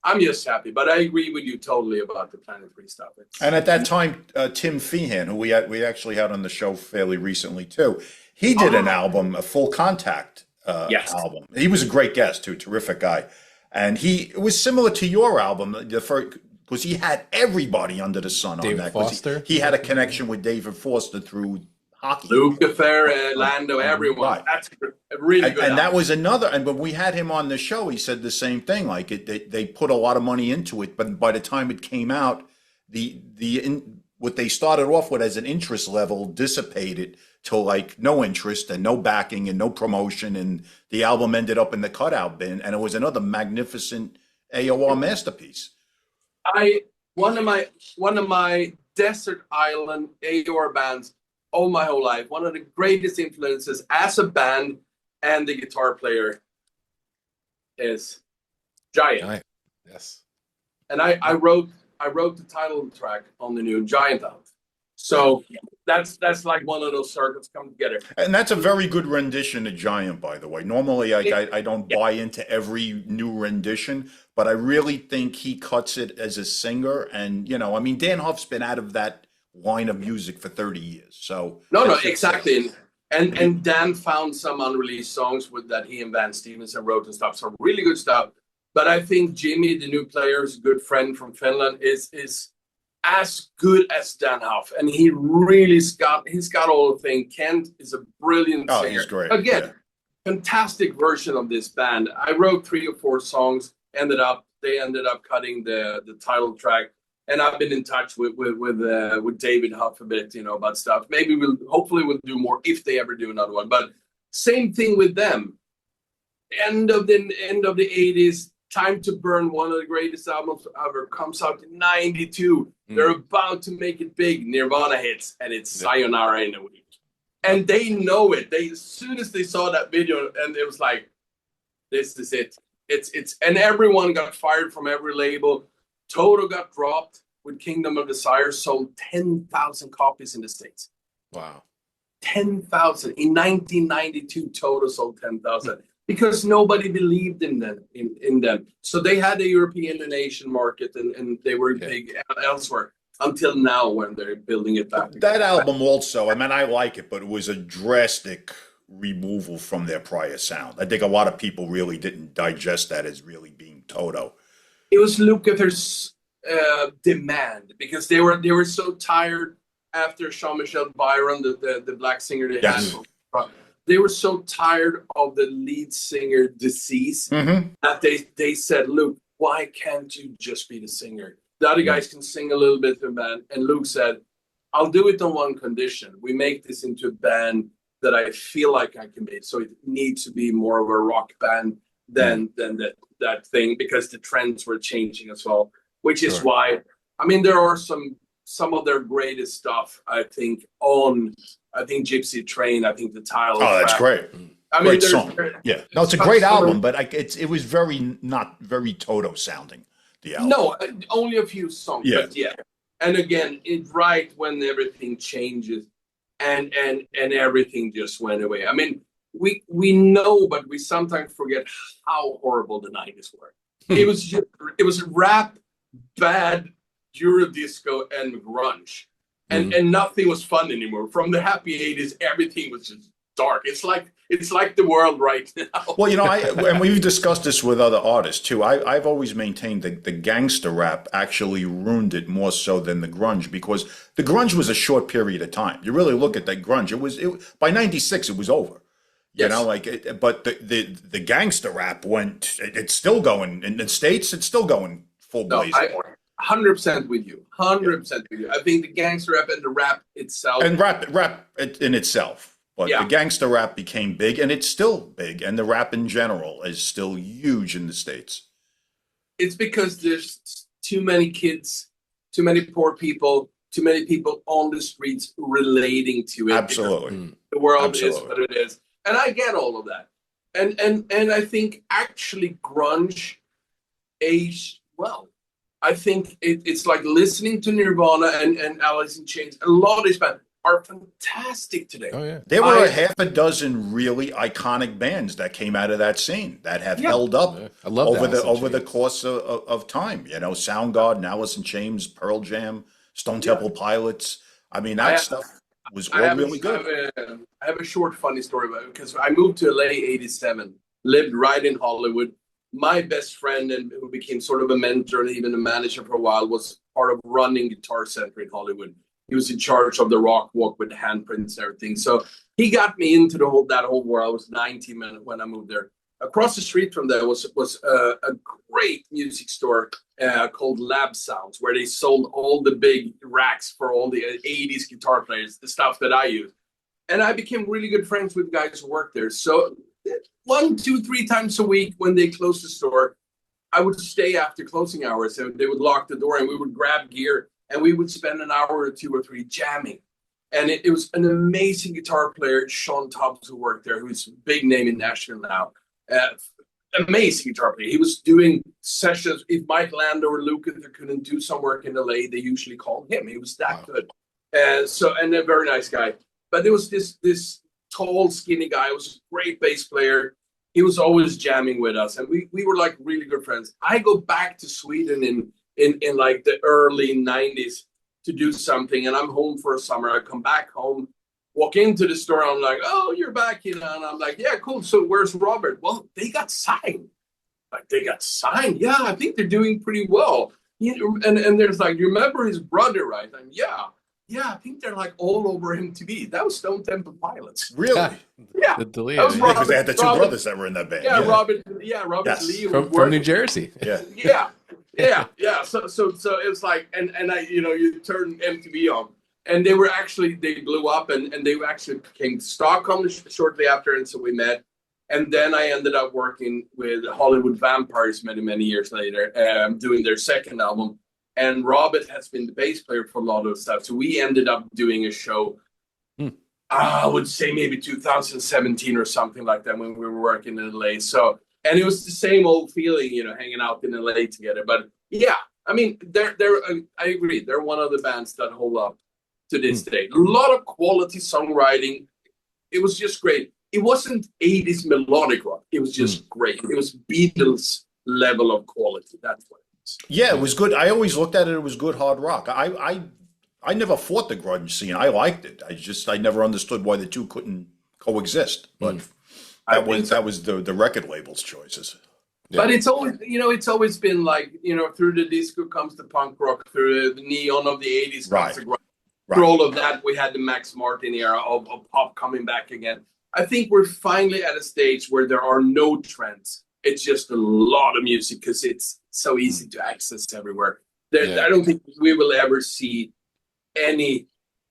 I'm just happy. But I agree with you totally about the Planet 3 stuff. And at that time, Tim Feehan, who we actually had on the show fairly recently too, he did an album, a Full Contact album. He was a great guest too, terrific guy. And it was similar to your album, because he had everybody under the sun David on that. Foster? He had a connection with David Foster through hockey. Lukather, Lando, everyone. Right. That's a really good and that was another. And when we had him on the show, he said the same thing. Like they put a lot of money into it, but by the time it came out, what they started off with as an interest level dissipated to like no interest and no backing and no promotion, and the album ended up in the cutout bin, and it was another magnificent AOR masterpiece. One of my desert island AOR bands all my whole life. One of the greatest influences as a band and the guitar player is Giant. Yes. And I wrote the title track on the new Giant album. So that's like one of those circuits come together. And that's a very good rendition of Giant, by the way. Normally, I don't buy into every new rendition, but I really think he cuts it as a singer. And, Dan Huff's been out of that line of music for 30 years. So No, exactly. And Dan found some unreleased songs that he and Van Stevenson wrote and stuff. So really good stuff. But I think Jimmy, the new player, is a good friend from Finland, is as good as Dan Huff, and he really's got all the thing. Kent is a brilliant singer. He's great. Again, fantastic version of this band. I wrote 3 or 4 songs. They ended up cutting the title track, And I've been in touch with David Huff a bit, about stuff. Maybe hopefully we'll do more if they ever do another one. But same thing with them. End of the 80s, Time to Burn, one of the greatest albums ever, comes out in 92. They're about to make it big. Nirvana hits, and it's Sayonara in a week. And they know it. As soon as they saw that video, and it was like, this is it. It's and everyone got fired from every label. Toto got dropped with Kingdom of Desire, sold 10,000 copies in the States. Wow. 10,000. In 1992, Toto sold 10,000 because nobody believed in them. So they had a European and Asian market, and they were big elsewhere until now when they're building it back. That album also, I mean, I like it, but it was a drastic removal from their prior sound. I think a lot of people really didn't digest that as really being Toto. It was Lukather's demand, because they were so tired after Jean-Michel Byron, the black singer they had. They were so tired of the lead singer disease that they said, Luke, why can't you just be the singer? The other guys can sing a little bit in the band. And Luke said, I'll do it on one condition. We make this into a band that I feel like I can be. So it needs to be more of a rock band than that thing, because the trends were changing as well, which is why, I mean, there are some of their greatest stuff, I think Gypsy Train, I think the title. Oh, that's great. I mean, great song. Yeah. No, it's a great album, but it was not very Toto sounding, the album. No, only a few songs, but And again, right when everything changes and everything just went away. I mean, we know, but we sometimes forget how horrible the 90s were. It was rap, bad, Eurodisco, and grunge. And nothing was fun anymore. From the happy 80s, everything was just dark. It's like the world right now. Well, and we've discussed this with other artists too. I've always maintained that the gangster rap actually ruined it more so than the grunge, because the grunge was a short period of time. You really look at that grunge; by '96 it was over. Yes. But the gangster rap it's still going in the States. It's still going full blaze. 100% with you. 100% with you. I think the gangster rap and the rap itself. And rap in itself. But the gangster rap became big, and it's still big. And the rap in general is still huge in the States. It's because there's too many kids, too many poor people, too many people on the streets relating to it. Absolutely. The world is what it is. And I get all of that. And I think actually grunge aged well. I think it's like listening to Nirvana and Alice in Chains. A lot of these bands are fantastic today. Oh, yeah. There were a half a dozen really iconic bands that came out of that scene that have held up over the course of time. Soundgarden, Alice in Chains, Pearl Jam, Stone Temple Pilots. I mean, that stuff was all really good. I have a short funny story about it, because I moved to LA '87, lived right in Hollywood. My best friend, and who became sort of a mentor and even a manager for a while, was part of running Guitar Center in Hollywood. He was in charge of the rock walk with the handprints and everything. So he got me into that whole world. I was 19 when I moved there. Across the street from there was a great music store called Lab Sounds, where they sold all the big racks for all the 80s guitar players, the stuff that I used. And I became really good friends with guys who worked there. So 1, 2, 3 times a week when they closed the store, I would stay after closing hours, and they would lock the door, and we would grab gear, and we would spend an hour or 2 or 3 jamming. And it was an amazing guitar player, Sean Tubbs, who worked there, who's a big name in Nashville now. Amazing guitar player. He was doing sessions. If Mike Land or Lukather couldn't do some work in LA, they usually called him. He was that good. And a very nice guy. But there was this tall, skinny guy. He was a great bass player. He was always jamming with us, and we were like really good friends. I go back to Sweden in like the early 90s to do something, and I'm home for a summer. I come back home, walk into the store, and I'm like, oh, you're back, and I'm like, yeah, cool. So where's Robert? Well, they got signed. Like, they got signed? Yeah, I think they're doing pretty well. And there's like, you remember his brother, right? And yeah, I think they're like all over MTV. That was Stone Temple Pilots. Really? Yeah. Because they had the two brothers that were in that band. Robert Lee. From New Jersey. Yeah. yeah. So it was like, and I, you turn MTV on, and they blew up, and they actually came to Stockholm shortly after, and so we met. And then I ended up working with Hollywood Vampires many years later, doing their second album. And Robert has been the bass player for a lot of stuff. So we ended up doing a show, I would say maybe 2017 or something like that, when we were working in LA. So, and it was the same old feeling, hanging out in LA together. But yeah, I mean, I agree. They're one of the bands that hold up to this day. A lot of quality songwriting. It was just great. It wasn't 80s melodic rock. It was just great. It was Beatles level of quality. That's what it was. Yeah, it was good. I always looked at it was good hard rock. I never fought the grunge scene. I liked it. I never understood why the two couldn't coexist. But that was the record label's choices. Yeah. But it's always been like, through the disco comes the punk rock, through the neon of the 80s comes the grunge. Through all of that, we had the Max Martin era of pop coming back again. I think we're finally at a stage where there are no trends. It's just a lot of music because it's so easy to access everywhere. I don't think we will ever see any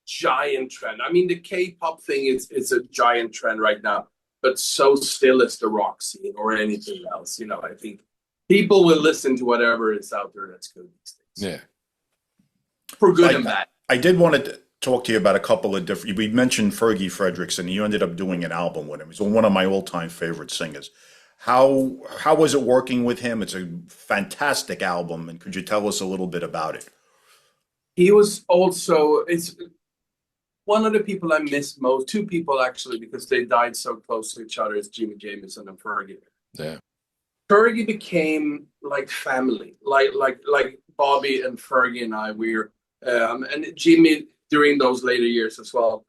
giant trend. I mean, the K-pop thing is a giant trend right now, but so still is the rock scene or anything else. I think people will listen to whatever is out there that's good these days. Yeah. For good and bad. I did want to talk to you about a couple of different. We mentioned Fergie Frederickson. You ended up doing an album with him. He's one of my all-time favorite singers. How was it working with him? It's a fantastic album, and could you tell us a little bit about it? He was also it's one of the people I miss most. Two people actually, because they died so close to each other, is Jimmy Jamison and Fergie. Yeah. Fergie became like family, like Bobby and Fergie and I. And Jimmy during those later years as well.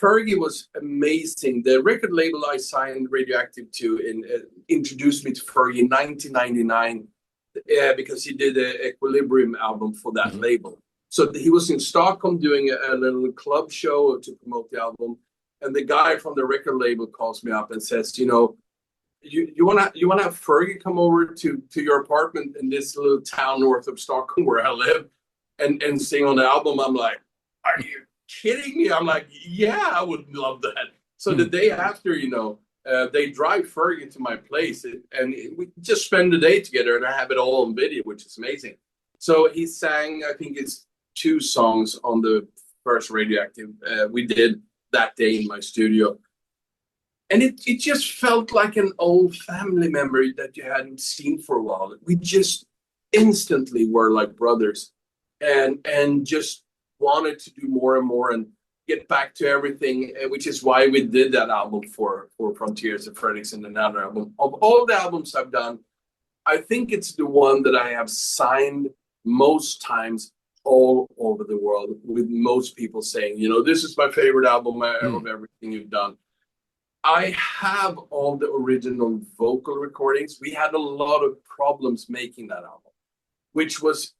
Fergie was amazing. The record label I signed Radioactive to introduced me to Fergie in 1999 because he did an Equilibrium album for that label. So he was in Stockholm doing a little club show to promote the album. And the guy from the record label calls me up and says, you want to have Fergie come over to your apartment in this little town north of Stockholm where I live and sing on the album? I'm like, are you kidding me? I'm like, yeah, I would love that. So the day after, they drive Fergie to my place and we just spend the day together, and I have it all on video, which is amazing. So he sang, I think it's 2 songs on the first Radioactive we did that day in my studio. And it just felt like an old family member that you hadn't seen for a while. We just instantly were like brothers and just wanted to do more and more and get back to everything, which is why we did that album for Frontiers of Fredrickson, another album. Of all the albums I've done, I think it's the one that I have signed most times all over the world, with most people saying, this is my favorite album of everything you've done. I have all the original vocal recordings. We had a lot of problems making that album, which was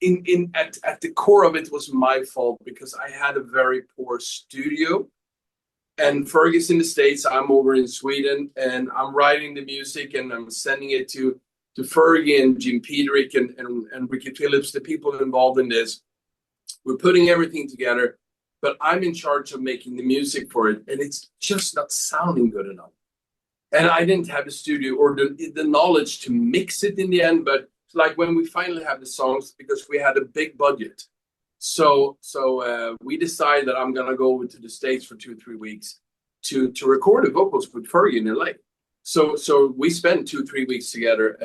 at the core of it was my fault because I had a very poor studio. And Fergie's in the States, I'm over in Sweden, and I'm writing the music and I'm sending it to Fergie and Jim Peterick and Ricky Phillips, the people involved in this. We're putting everything together, but I'm in charge of making the music for it, and it's just not sounding good enough. And I didn't have the studio or the knowledge to mix it in the end, but like when we finally have the songs, because we had a big budget. So we decided that I'm going to go over to the States for 2-3 weeks to record the vocals with Fergie in LA. So we spent 2-3 weeks together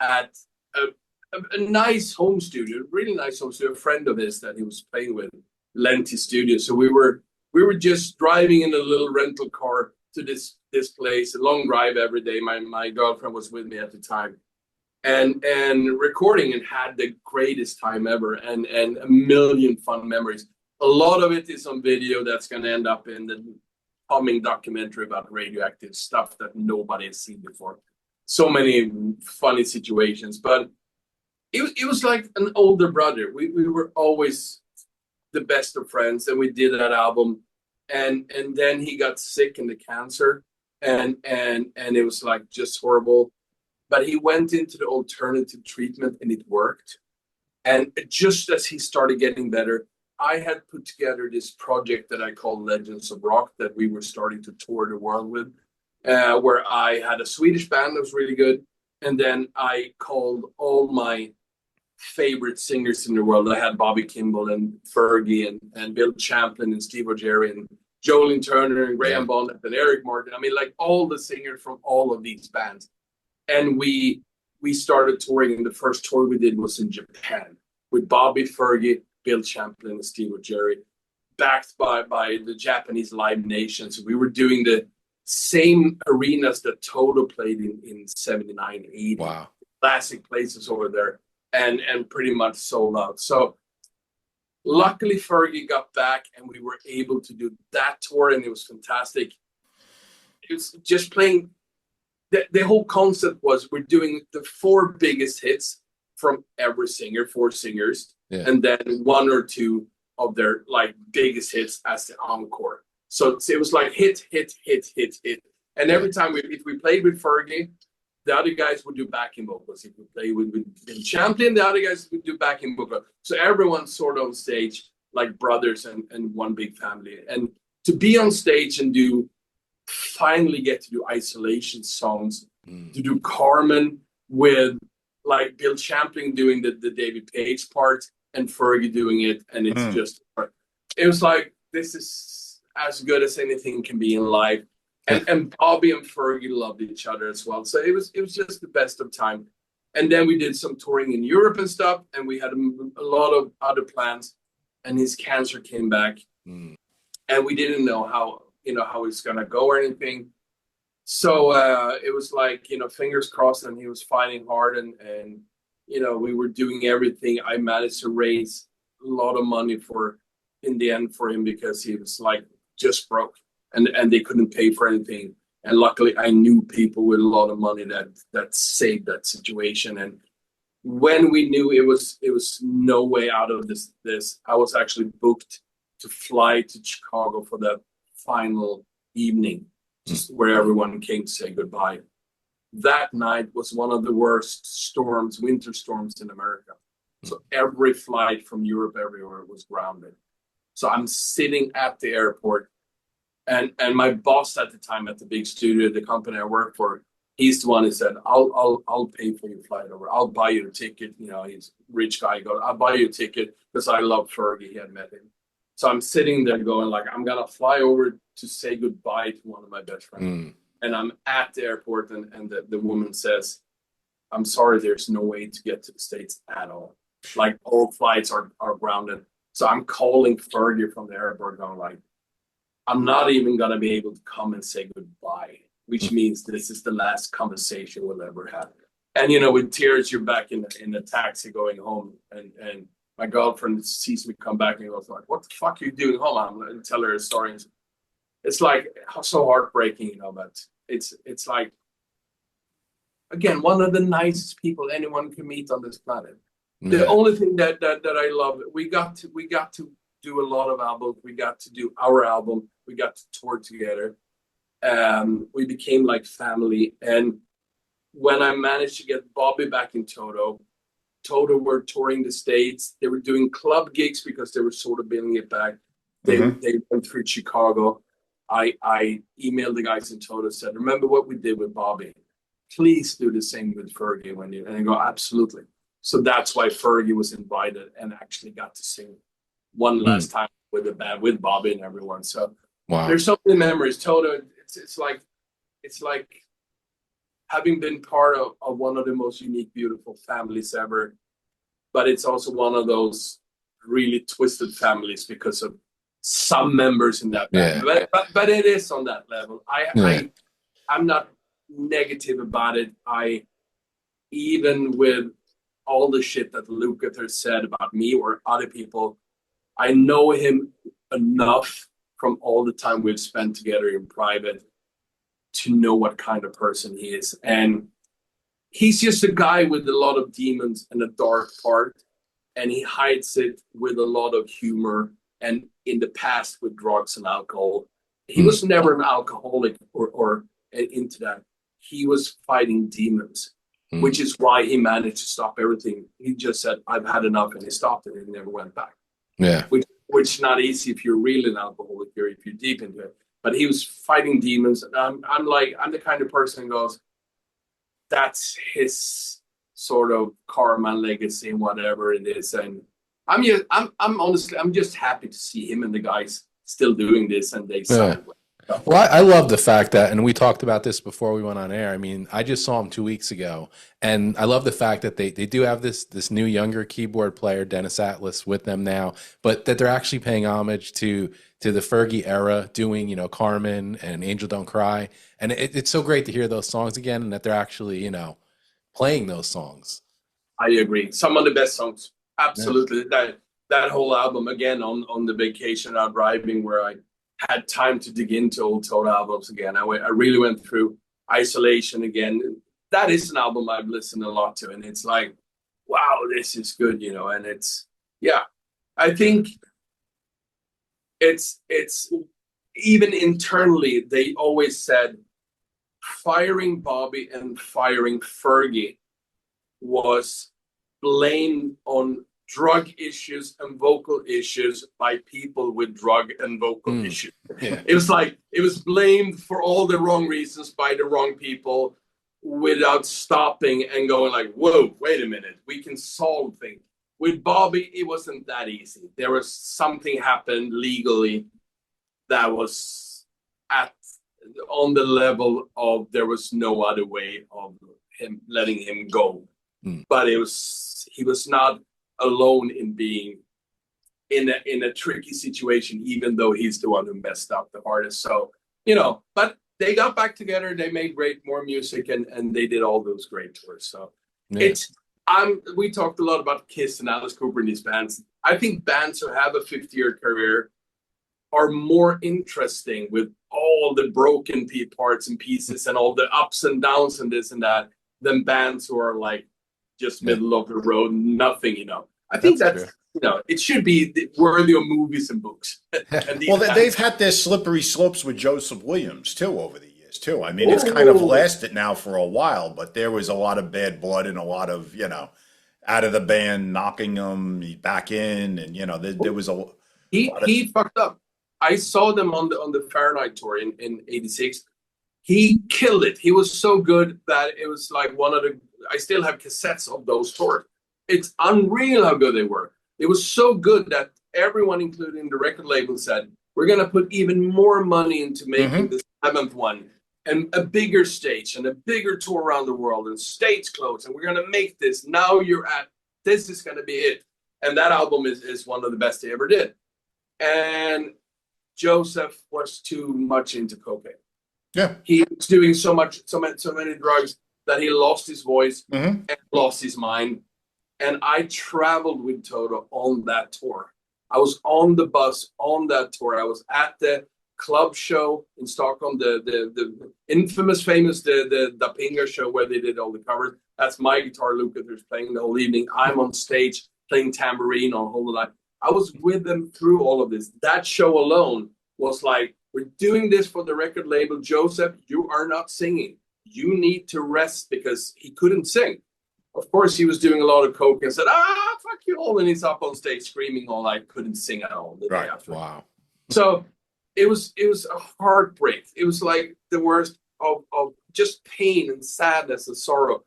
at a nice home studio, really nice home studio. A friend of his that he was playing with lent his studio. So we were just driving in a little rental car to this place, a long drive every day. My girlfriend was with me at the time. And recording and had the greatest time ever and a million fun memories. A lot of it is on video that's going to end up in the coming documentary about Radioactive, stuff that nobody has seen before. So many funny situations, but it was like an older brother. We were always the best of friends, and we did that album. And then he got sick in the cancer, and it was like just horrible. But he went into the alternative treatment and it worked. And just as he started getting better, I had put together this project that I called Legends of Rock that we were starting to tour the world with, where I had a Swedish band that was really good. And then I called all my favorite singers in the world. I had Bobby Kimball and Fergie and Bill Champlin and Steve O'Jerry and Jolene Turner and Graham Bonnet and Eric Martin. I mean, like all the singers from all of these bands. And we started touring, and the first tour we did was in Japan with Bobby, Fergie, Bill Champlin, and Steve O'Jerry, backed by the Japanese Live Nation. So we were doing the same arenas that Toto played in 79, 80. Wow. Classic places over there, and pretty much sold out. So luckily Fergie got back and we were able to do that tour, and it was fantastic. It was just playing. The whole concept was we're doing the 4 biggest hits from every singer, 4 singers, and then 1 or 2 of their like biggest hits as the encore. So it was like hit. And every time if we played with Fergie, the other guys would do backing vocals. If we played with Bill Champlin, the other guys would do backing vocals. So everyone's sort of on stage like brothers and one big family. And to be on stage and finally get to do isolation songs, to do Carmen with like Bill Champlin doing the David Page part and Fergie doing it, and it's just, it was like, this is as good as anything can be in life. And Bobby and Fergie loved each other as well, so it was just the best of time. And then we did some touring in Europe and stuff, and we had a lot of other plans, and his cancer came back, and we didn't know how it's gonna go or anything. So it was like, fingers crossed, and he was fighting hard, and we were doing everything. I managed to raise a lot of money in the end for him, because he was like just broke, and they couldn't pay for anything. And luckily I knew people with a lot of money that saved that situation. And when we knew it was no way out of this, I was actually booked to fly to Chicago for that final evening, just where everyone came to say goodbye. That night was one of the worst winter storms in America. So every flight from Europe everywhere was grounded. So I'm sitting at the airport, and my boss at the time at the big studio, the company I work for, he's the one who said, I'll pay for your flight over. I'll buy you a ticket. He's a rich guy. I'll buy you a ticket because I love Fergie. He had met him. So I'm sitting there going like, I'm going to fly over to say goodbye to one of my best friends. And I'm at the airport, and the woman says, I'm sorry, there's no way to get to the States at all. Like all flights are grounded. So I'm calling Fergie from the airport going like, I'm not even going to be able to come and say goodbye, which means this is the last conversation we'll ever have. And, with tears, you're back in the taxi going home, and my girlfriend sees me come back and goes like, what the fuck are you doing home? I'm going to tell her a story. It's like so heartbreaking, but it's like, again, one of the nicest people anyone can meet on this planet. The only thing that I love, we got to do a lot of albums. We got to do our album. We got to tour together. We became like family. And when I managed to get Bobby back in Toto were touring the States. They were doing club gigs because they were sort of building it back. They went through Chicago. I emailed the guys in Toto, said, remember what we did with Bobby? Please do the same with Fergie. And they go, absolutely. So that's why Fergie was invited and actually got to sing one last time with the band, with Bobby and everyone. So there's so many memories. Toto, it's like having been part of one of the most unique, beautiful families ever. But it's also one of those really twisted families because of some members in that band. Yeah. But it is on that level. I'm not negative about it. Even with all the shit that Lukather said about me or other people, I know him enough from all the time we've spent together in private to know what kind of person he is. And he's just a guy with a lot of demons and a dark part, and he hides it with a lot of humor and in the past with drugs and alcohol. He was never an alcoholic or into that. He was fighting demons. which is why he managed to stop everything. He just said, "I've had enough," and he stopped it and he never went back. Yeah. Which is not easy if you're really an alcoholic or if you're deep into it. But he was fighting demons, and I'm the kind of person who goes, that's his sort of karma, legacy, and whatever it is. And I'm honestly, I'm just happy to see him and the guys still doing this, and they sound well. Well, I love the fact that, and we talked about this before we went on air. I mean, I just saw him 2 weeks ago, and I love the fact that they do have this new younger keyboard player, Dennis Atlas, with them now, but that they're actually paying homage to the Fergie era, doing, you know, Carmen and Angel Don't Cry, and it's so great to hear those songs again, and that they're actually, you know, playing those songs. I agree. Some of the best songs, absolutely. Yeah. That whole album, again, on the vacation out driving, where I had time to dig into old Toto albums again. I really went through Isolation again. That is an album I've listened a lot to, and it's like, wow, this is good, you know. And it's, yeah, I think it's even internally, they always said firing Bobby and firing Fergie was blamed on drug issues and vocal issues by people with drug and vocal issues. Yeah. It was like, it was blamed for all the wrong reasons by the wrong people without stopping and going like, whoa, wait a minute, we can solve things. With Bobby, it wasn't that easy. There was something happened legally that was on the level of there was no other way of him letting him go. But he was not alone in being in a tricky situation, even though he's the one who messed up the hardest. So, you know, but they got back together, they made more music, and they did all those great tours. So yeah. We talked a lot about Kiss and Alice Cooper in these bands. I think bands who have a 50-year career are more interesting with all the broken parts and pieces and all the ups and downs and this and that than bands who are like just middle of the road, nothing, you know. I think that's you know, it should be worthy of movies and books. And well, they've had their slippery slopes with Joseph Williams too over the years too. I mean, it's kind of lasted now for a while, but there was a lot of bad blood and a lot of, you know, out of the band, knocking them back in, and you know, there was a he fucked up. I saw them on the Fahrenheit tour in '86. He killed it. He was so good that it was like one of the. I still have cassettes of those tours. It's unreal how good they were. It was so good that everyone, including the record label, said, we're going to put even more money into making this 7th one, and a bigger stage and a bigger tour around the world and stage clothes. And we're going to make this. Now this is going to be it. And that album is one of the best they ever did. And Joseph was too much into cocaine. Yeah. He was doing so many drugs that he lost his voice and lost his mind. And I traveled with Toto on that tour. I was on the bus on that tour. I was at the club show in Stockholm, the infamous, famous, the Pinga show where they did all the covers. That's my guitar, Lukather's playing the whole evening. I'm on stage playing tambourine on whole night. I was with them through all of this. That show alone was like, we're doing this for the record label. Joseph, you are not singing. You need to rest, because he couldn't sing. Of course, he was doing a lot of coke and said, fuck you all. And he's up on stage screaming all night, couldn't sing at all the day after. Wow. So it was a heartbreak. It was like the worst of just pain and sadness and sorrow.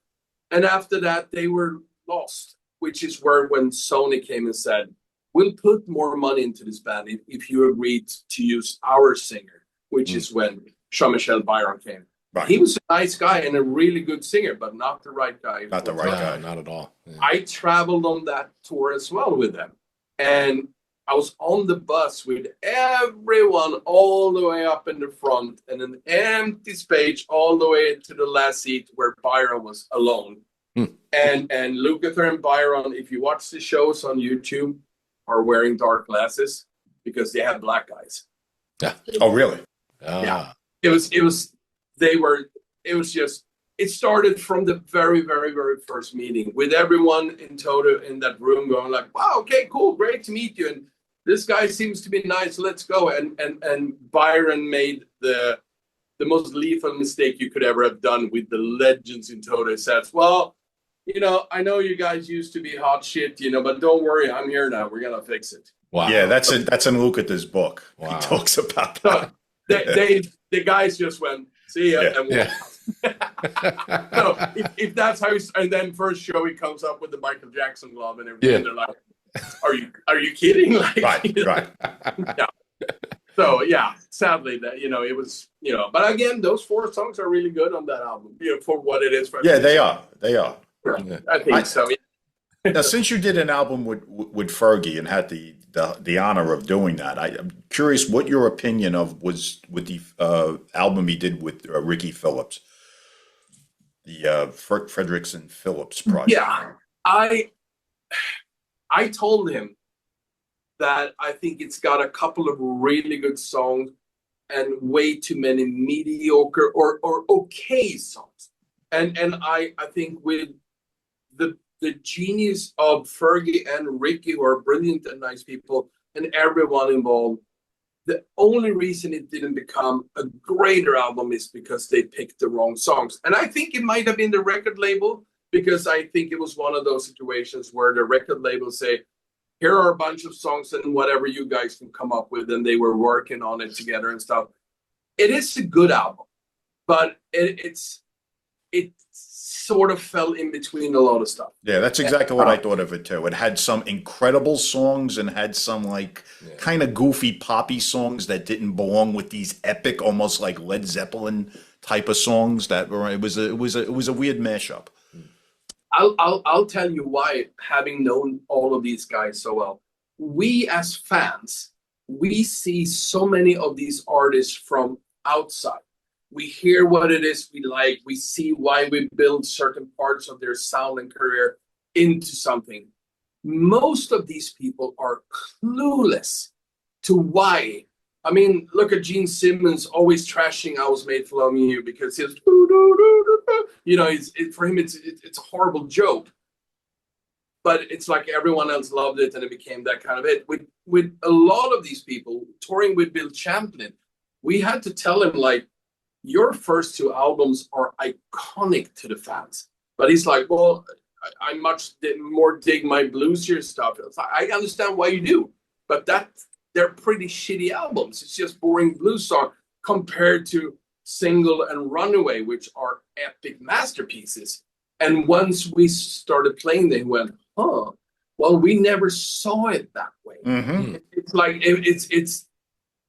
And after that, they were lost, which is where when Sony came and said, we'll put more money into this band if you agreed to use our singer, which is when Jean-Michel Byron came. Right. He was a nice guy and a really good singer, but not the right guy. Not the right guy. Not at all. Yeah. I traveled on that tour as well with them. And I was on the bus with everyone all the way up in the front and an empty space all the way to the last seat where Byron was alone. And Lukather and Byron, if you watch the shows on YouTube, are wearing dark glasses because they have black eyes. Yeah. Oh, really? Yeah. It started from the very, very, very first meeting with everyone in Toto in that room going like, wow, okay, cool, great to meet you. And this guy seems to be nice, let's go. And Byron made the the most lethal mistake you could ever have done with the legends in Toto says, well, I know you guys used to be hot shit, but don't worry, I'm here now. We're gonna fix it. Wow. Yeah, that's in Lucas' book. Wow. He talks about that. So the guys just went, see ya, and walked. So if that's how and then first show he comes up with the Michael Jackson glove and everything, and they're like, are you kidding? Like, right. Yeah. So yeah, sadly that it was but again, those 4 songs are really good on that album, for what it is. Yeah, they are. I think so. Yeah. Now, since you did an album with Fergie and had the honor of doing that, I'm curious what your opinion was with the album he did with Ricky Phillips, the Frederickson Phillips project. Yeah, I told him that I think it's got a couple of really good songs and way too many mediocre or okay songs. And I think with the genius of Fergie and Ricky, who are brilliant and nice people, and everyone involved, the only reason it didn't become a greater album is because they picked the wrong songs. And I think it might have been the record label, because I think it was one of those situations where the record label say, here are a bunch of songs and whatever you guys can come up with, and they were working on it together and stuff. It is a good album, but it sort of fell in between a lot of stuff. Yeah, that's exactly what I thought of it too. It had some incredible songs and had some kind of goofy poppy songs that didn't belong with these epic, almost like Led Zeppelin type of songs. It was a weird mashup. I'll tell you why, having known all of these guys so well. We as fans, we see so many of these artists from outside. We hear what it is we like. We see why we build certain parts of their sound and career into something. Most of these people are clueless to why. I mean, look at Gene Simmons always trashing "I Was Made for Loving You" because he's, for him it's a horrible joke. But it's like everyone else loved it, and it became that kind of it. With a lot of these people touring with Bill Champlin, we had to tell him, like, your first 2 albums are iconic to the fans. But he's like, well, I much more dig my bluesier stuff. I understand why you do, but they're pretty shitty albums. It's just boring blues song compared to Single and Runaway, which are epic masterpieces. And once we started playing, they went, well, we never saw it that way. Mm-hmm. It's like, it's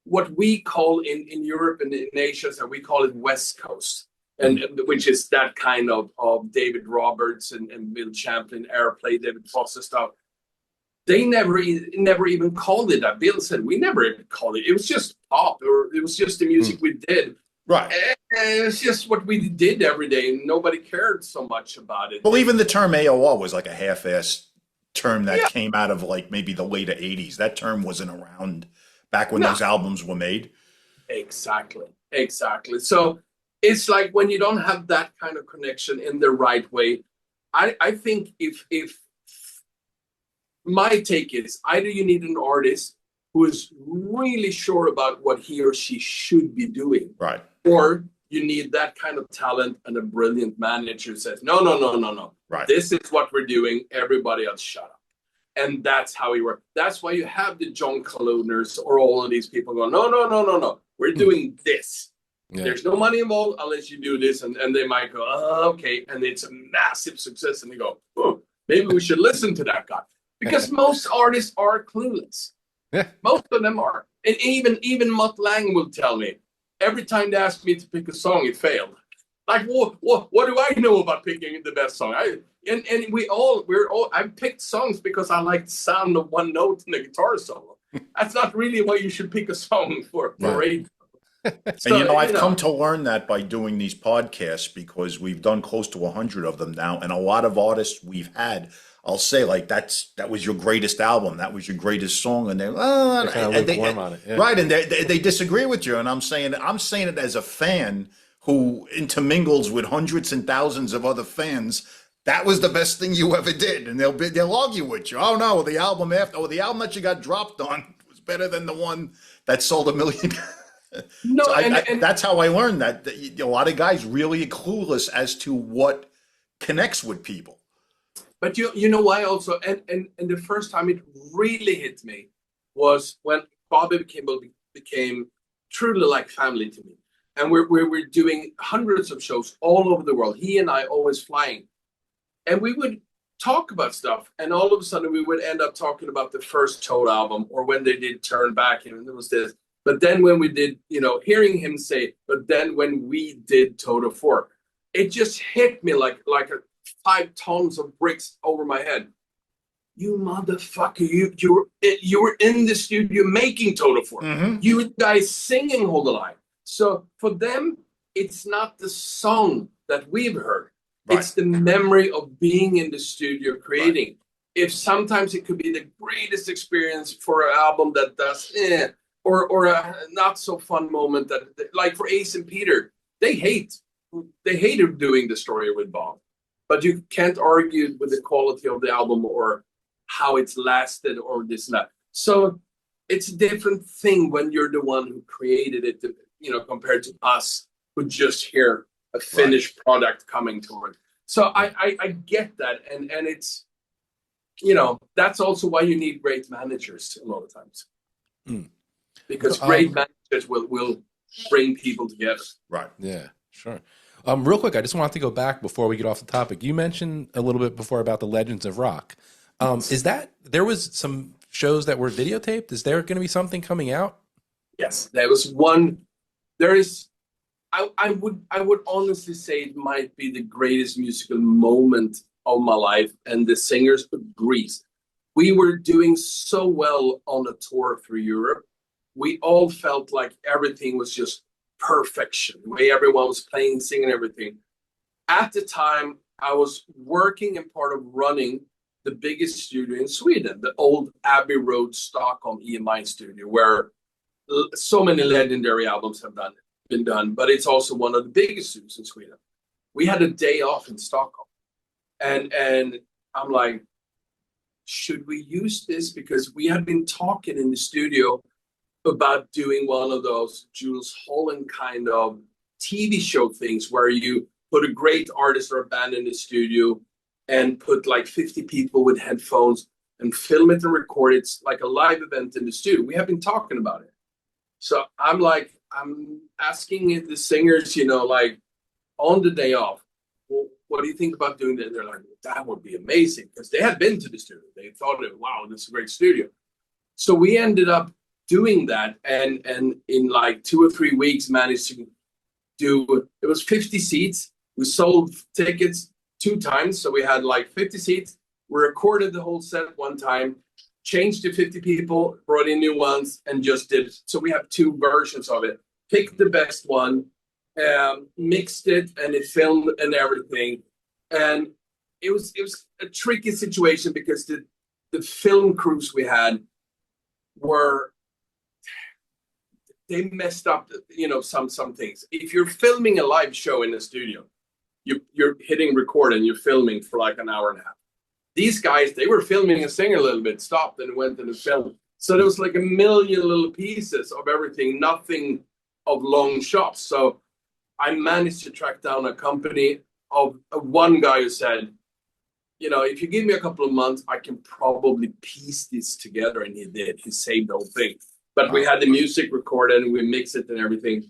what we call in Europe and in Asia, so we call it West Coast, and which is that kind of David Roberts and Bill Champlin, Airplay, David Foster stuff. They never even called it that. Bill said, we never even called it. It was just pop, or it was just the music we did. Right. And it's just what we did every day, and nobody cared so much about it. Well, even the term AOR was like a half-assed term that came out of like maybe the later 80s. That term wasn't around back when those albums were made. Exactly. So it's like when you don't have that kind of connection in the right way, I think if my take is either you need an artist who is really sure about what he or she should be doing. Right. Or you need that kind of talent and a brilliant manager who says, no. Right. This is what we're doing. Everybody else shut up. And that's how we work. That's why you have the John Kalodners or all of these people go, no. We're doing this. Yeah. There's no money involved unless you do this. And they might go, okay. And it's a massive success. And they go, maybe we should listen to that guy. Because most artists are clueless. Yeah. Most of them are. And even Mutt Lange will tell me, every time they ask me to pick a song, it failed. Like, what do I know about picking the best song? I picked songs because I like the sound of one note in the guitar solo. That's not really why you should pick a song for radio. So, and I've come to learn that by doing these podcasts, because we've done close to 100 of them now, and a lot of artists we've had, I'll say, like, that was your greatest album, that was your greatest song, and they're kind of lukewarm on it, right? And they disagree with you, and I'm saying it as a fan who intermingles with hundreds and thousands of other fans. That was the best thing you ever did, and they'll argue with you. Oh no, the album that you got dropped on was better than the one that sold 1 million. No, So and that's how I learned that a lot of guys really are clueless as to what connects with people. but you know why also, and the first time it really hit me was when Bobby became truly like family to me, and we're doing hundreds of shows all over the world. He and I always flying, and we would talk about stuff, and all of a sudden we would end up talking about the first Toto album or when they did Turn Back, and there was this. But then when we did, hearing him say, but then when we did Toto 4, it just hit me like 5 tons of bricks over my head. You motherfucker, you were in the studio making Toto 4. Mm-hmm. You guys singing Hold the Line. So for them, it's not the song that we've heard. Right. It's the memory of being in the studio creating. Right. If sometimes it could be the greatest experience for an album that does or a not so fun moment that, like for Ace and Peter, they hated doing the story with Bob, but you can't argue with the quality of the album or how it's lasted or this and that. So it's a different thing when you're the one who created it, compared to us who just hear a finished product coming to it. So I get that, and it's, that's also why you need great managers a lot of times. Because great managers will bring people together. Right. Yeah, sure. Real quick, I just wanted to go back before we get off the topic. You mentioned a little bit before about the Legends of Rock. Is that, there was some shows that were videotaped? Is there going to be something coming out? Yes, there was one. There is, I would honestly say it might be the greatest musical moment of my life, and the singers agree. We were doing so well on a tour through Europe. We all felt like everything was just perfection. The way everyone was playing, singing, everything. At the time, I was working and part of running the biggest studio in Sweden, the old Abbey Road Stockholm EMI studio, where so many legendary albums have been done, but it's also one of the biggest studios in Sweden. We had a day off in Stockholm, and I'm like, should we use this? Because we had been talking in the studio about doing one of those Jules Holland kind of TV show things where you put a great artist or a band in the studio and put like 50 people with headphones and film it and record it. It's like a live event in the studio. We have been talking about it. So I'm asking the singers, like on the day off, well, what do you think about doing that? And they're like, that would be amazing, because they had been to the studio. They thought, wow, this is a great studio. So we ended up doing that, and in like 2 or 3 weeks managed to do, it was 50 seats. We sold tickets 2 times, so we had like 50 seats. We recorded the whole set one time, changed to 50 people, brought in new ones, and just did. So we have 2 versions of it. Picked the best one, mixed it, and it filmed and everything. And it was a tricky situation because the film crews we had they messed up, some things. If you're filming a live show in a studio, you're hitting record and you're filming for like an hour and a half. These guys, they were filming and singing a little bit, stopped and went into film. So there was like a million little pieces of everything, nothing of long shots. So I managed to track down a company of one guy who said, if you give me a couple of months, I can probably piece this together. And he did. He saved the whole thing. But we had the music recorded and we mixed it and everything.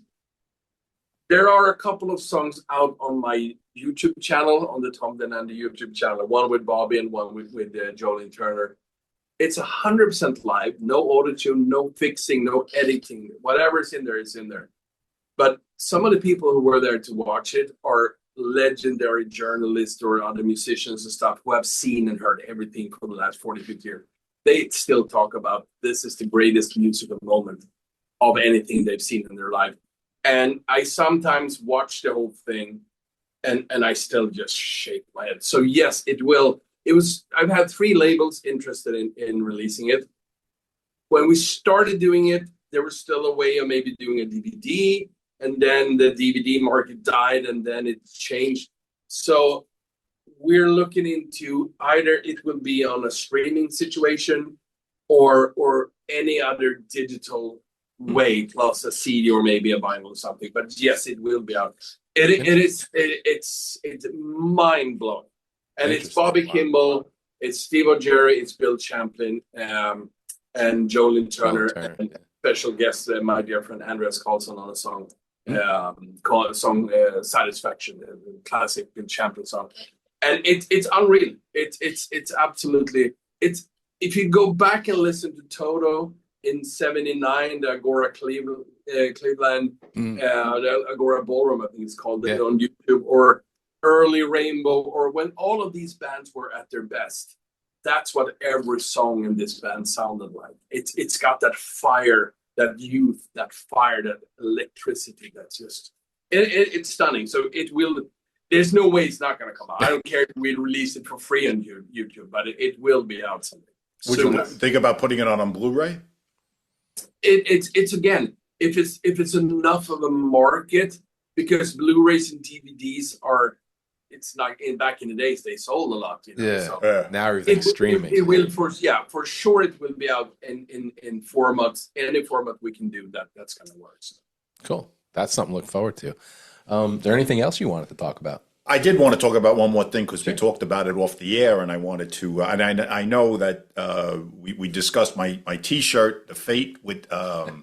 There are a couple of songs out on my YouTube channel, on the Tom Denander YouTube channel, one with Bobby and one with Jolene Turner. It's 100% live, no auto-tune, no fixing, no editing. Whatever's in there is in there. But some of the people who were there to watch it are legendary journalists or other musicians and stuff who have seen and heard everything for the last 40, 50 years. They still talk about this is the greatest musical moment of anything they've seen in their life. And I sometimes watch the whole thing and I still just shake my head. So yes, I've had 3 labels interested in releasing it. When we started doing it, there was still a way of maybe doing a DVD, and then the DVD market died and then it changed. So we're looking into either it will be on a streaming situation or any other digital way, plus a CD or maybe a vinyl or something. But yes, it will be out. It's mind blowing, and it's Bobby Kimball, it's Steve O'Jerry, it's Bill Champlin, and Jolene Turner, and special guest, my dear friend Andreas Carlsson on a song called Satisfaction, a classic Bill Champlin song, and it's unreal. It's absolutely if you go back and listen to Toto in '79, the Agora Cleveland, the Agora Ballroom, I think it's called, on YouTube, or early Rainbow, or when all of these bands were at their best. That's what every song in this band sounded like. It's got that fire, that youth, that fire, that electricity. That's just it's stunning. So it will. There's no way it's not going to come out. I don't care if we release it for free on YouTube, but it will be out someday. Would you think about putting it on Blu-ray? It's again, if it's enough of a market, because Blu-rays and DVDs are, it's like back in the days they sold a lot. So now everything's streaming. It will for sure it will be out in formats, any format we can do that's gonna work. So. Cool. That's something to look forward to. Is there anything else you wanted to talk about? I did want to talk about one more thing because we talked about it off the air, and I wanted to. And I know that we discussed my T-shirt, the Fate, with a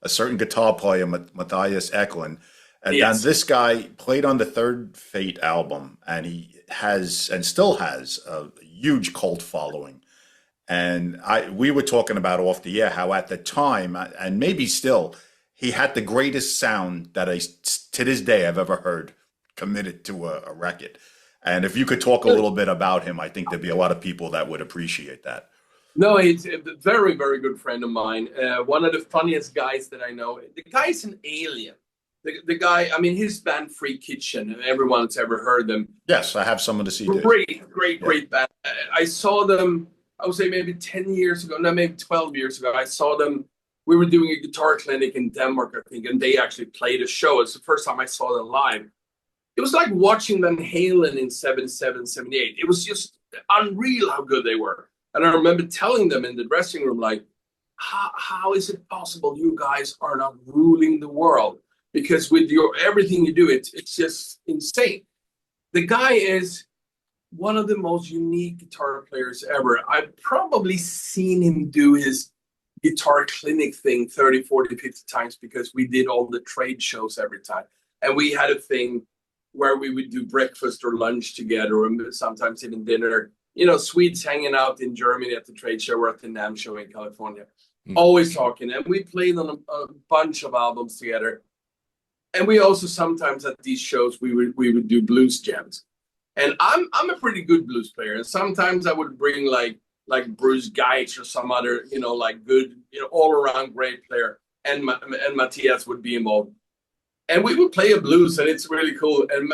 certain guitar player, Matthias Eklund, and then this guy played on the third Fate album, and he has and still has a huge cult following. And we were talking about off the air how at the time, and maybe still, he had the greatest sound that to this day I've ever heard committed to a record. And if you could talk a little bit about him, I think there'd be a lot of people that would appreciate that. No, he's a very, very good friend of mine. One of the funniest guys that I know. The guy's an alien. The guy, I mean, his band Free Kitchen, and everyone's ever heard them. Yes, I have some of the CDs. Great band. I saw them, I would say maybe 10 years ago, no, maybe 12 years ago. I saw them. We were doing a guitar clinic in Denmark, I think, and they actually played a show. It's the first time I saw them live. It was like watching Van Halen in 77, 78. It was just unreal how good they were. And I remember telling them in the dressing room, like, how is it possible you guys are not ruling the world? Because with everything you do, it's just insane. The guy is one of the most unique guitar players ever. I've probably seen him do his guitar clinic thing 30, 40, 50 times because we did all the trade shows every time. And we had a thing where we would do breakfast or lunch together, or sometimes even dinner. You know, Swedes hanging out in Germany at the trade show or at the NAMM show in California. Always talking. And we played on a bunch of albums together. And we also sometimes at these shows, we would do blues jams. And I'm a pretty good blues player. And sometimes I would bring like Bruce Geitz or some other, like good, all around great player. And Matthias would be involved. And we would play a blues, and it's really cool. And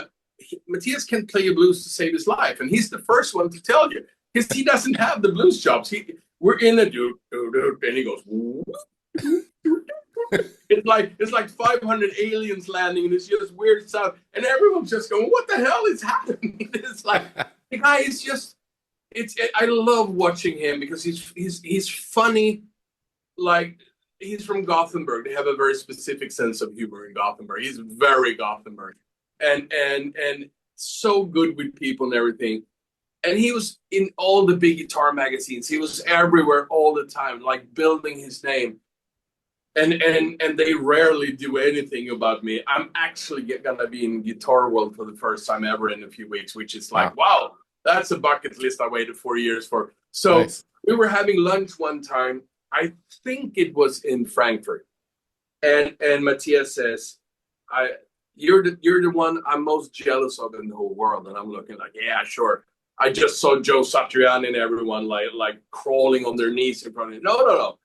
Matthias can play a blues to save his life. And he's the first one to tell you, because he doesn't have the blues chops. We're in a do, and he goes, it's like 500 aliens landing, and it's just weird sound. And everyone's just going, what the hell is happening? It's like, the guy is just, I love watching him because he's funny, like, he's from Gothenburg. They have a very specific sense of humor in Gothenburg. He's very Gothenburg, and so good with people and everything. And he was in all the big guitar magazines. He was everywhere all the time, like building his name. And they rarely do anything about me. I'm actually gonna be in Guitar World for the first time ever in a few weeks, which is like, wow, that's a bucket list I waited 4 years for. So nice. We were having lunch one time. I think it was in Frankfurt, and Matthias says, "You're the one I'm most jealous of in the whole world." And I'm looking like, yeah, sure. I just saw Joe Satriani and everyone like crawling on their knees in front of me. No.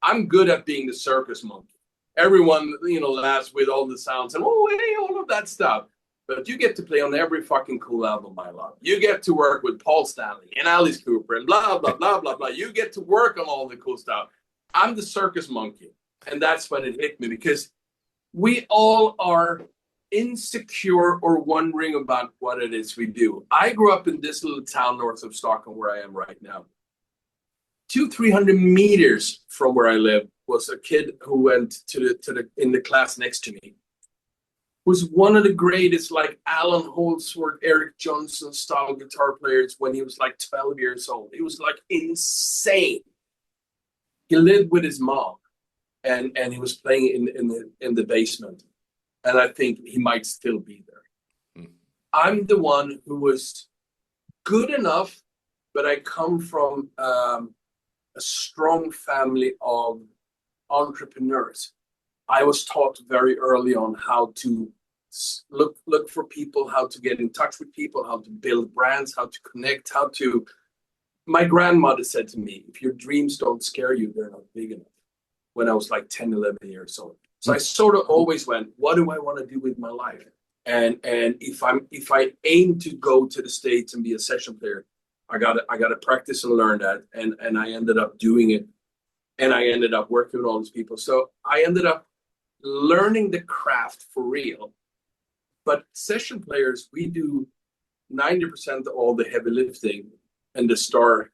I'm good at being the circus monkey. Everyone, laughs with all the sounds and all of that stuff. But you get to play on every fucking cool album I love. You get to work with Paul Stanley and Alice Cooper and blah, blah, blah, blah, blah. You get to work on all the cool stuff. I'm the circus monkey. And that's when it hit me, because we all are insecure or wondering about what it is we do. I grew up in this little town north of Stockholm where I am right now. 200-300 meters from where I live was a kid who went to the in the class next to me. Was one of the greatest, like Alan Holdsworth, Eric Johnson style guitar players when he was like 12 years old. He was like insane. He lived with his mom, and he was playing in the basement. And I think he might still be there. I'm the one who was good enough, but I come from a strong family of entrepreneurs. I was taught very early on how to look for people, how to get in touch with people, how to build brands, how to connect, how to... My grandmother said to me, if your dreams don't scare you, they're not big enough, when I was like 10, 11 years old. So I sort of always went, what do I want to do with my life? And if I aim to go to the States and be a session player, I gotta practice and learn that. And I ended up doing it. And I ended up working with all these people. So I ended up learning the craft for real. But session players, we do 90% of all the heavy lifting, and the star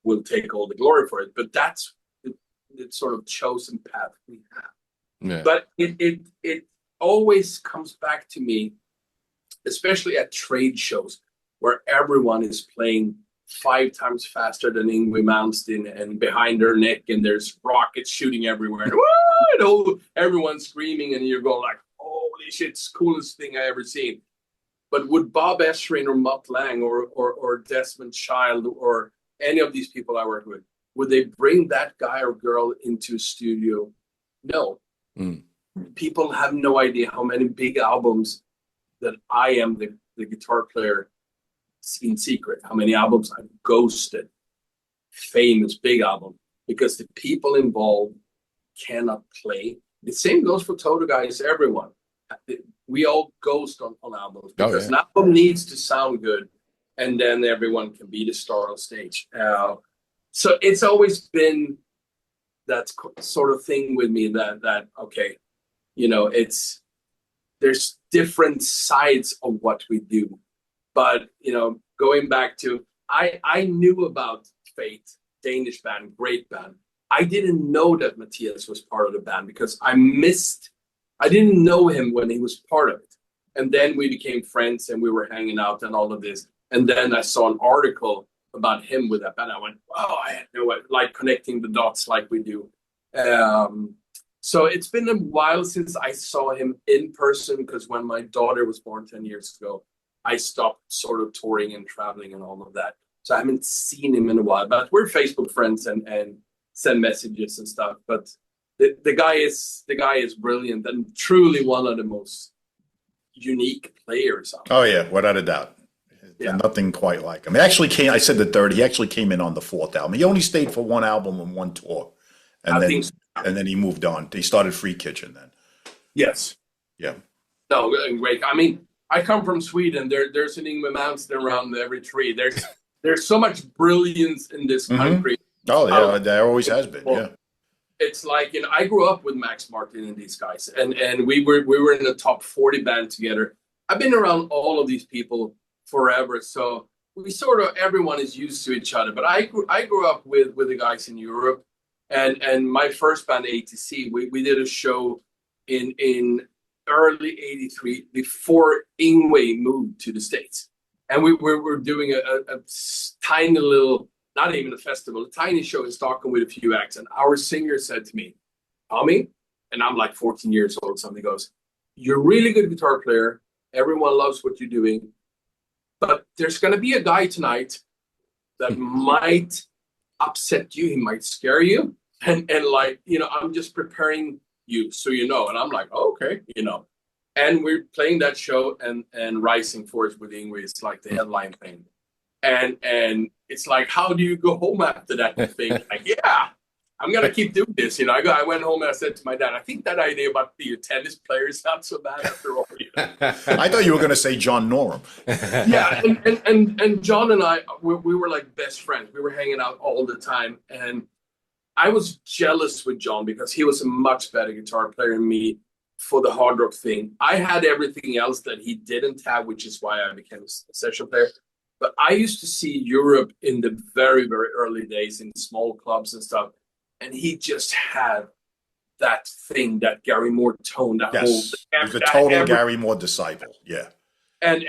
will take all the glory for it. But that's the sort of chosen path we have. Yeah. But it always comes back to me, especially at trade shows where everyone is playing 5 times faster than Yngwie Malmsteen, and behind their neck, and there's rockets shooting everywhere. And, woo, everyone's screaming, and you're going like, holy shit, it's the coolest thing I ever seen. But would Bob Ezrin or Mutt Lange or Desmond Child or any of these people I work with, would they bring that guy or girl into a studio? No. People have no idea how many big albums that I am the guitar player in secret, how many albums I've ghosted, famous big album, because the people involved cannot play. The same goes for Toto guys, everyone. We all ghost on albums because an album needs to sound good, and then everyone can be the star on stage. So it's always been that sort of thing with me that okay, there's different sides of what we do. But, going back to, I knew about Fate, Danish band, great band. I didn't know that Matthias was part of the band because I didn't know him when he was part of it. And then we became friends and we were hanging out and all of this. And then I saw an article about him with that band. I went, wow, I had no idea, like connecting the dots like we do. So it's been a while since I saw him in person, because when my daughter was born 10 years ago, I stopped sort of touring and traveling and all of that. So I haven't seen him in a while, but we're Facebook friends and send messages and stuff. But the guy is brilliant and truly one of the most unique players out there. Oh yeah, without a doubt. Yeah. Nothing quite like him. He actually came, I said the third, he actually came in on the 4th album. He only stayed for 1 album and 1 tour. And then he moved on. He started Free Kitchen then. Yes. Yeah. No, great. I mean, I come from Sweden. There's an Yngwie Malmsteen around every tree. There's so much brilliance in this country. Oh yeah, there always has been. Yeah. It's like, I grew up with Max Martin and these guys, and we were in the top 40 band together. I've been around all of these people forever, so we sort of, everyone is used to each other. But I grew up with the guys in Europe, and my first band ATC, we did a show in early '83 before Yngwie moved to the States, and we were doing a tiny little, not even a festival, a tiny show in Stockholm with a few acts. And our singer said to me, Tommy, and I'm like 14 years old, something goes, you're a really good guitar player. Everyone loves what you're doing. But there's going to be a guy tonight that might upset you. He might scare you. And I'm just preparing you so you know. And I'm like, oh, okay, And we're playing that show, and Rising Force with Yngwie is like the headline thing. And it's like, how do you go home after that thing? Like, yeah, I'm going to keep doing this. I went home and I said to my dad, I think that idea about being a tennis player is not so bad after all. I thought you were going to say John Norum. Yeah, and John and I, we were like best friends. We were hanging out all the time. And I was jealous with John because he was a much better guitar player than me for the hard rock thing. I had everything else that he didn't have, which is why I became a session player. But I used to see Europe in the very, very early days in small clubs and stuff. And he just had that thing, that Gary Moore tone, that whole. Yes, he's a total Gary Moore disciple. Yeah, and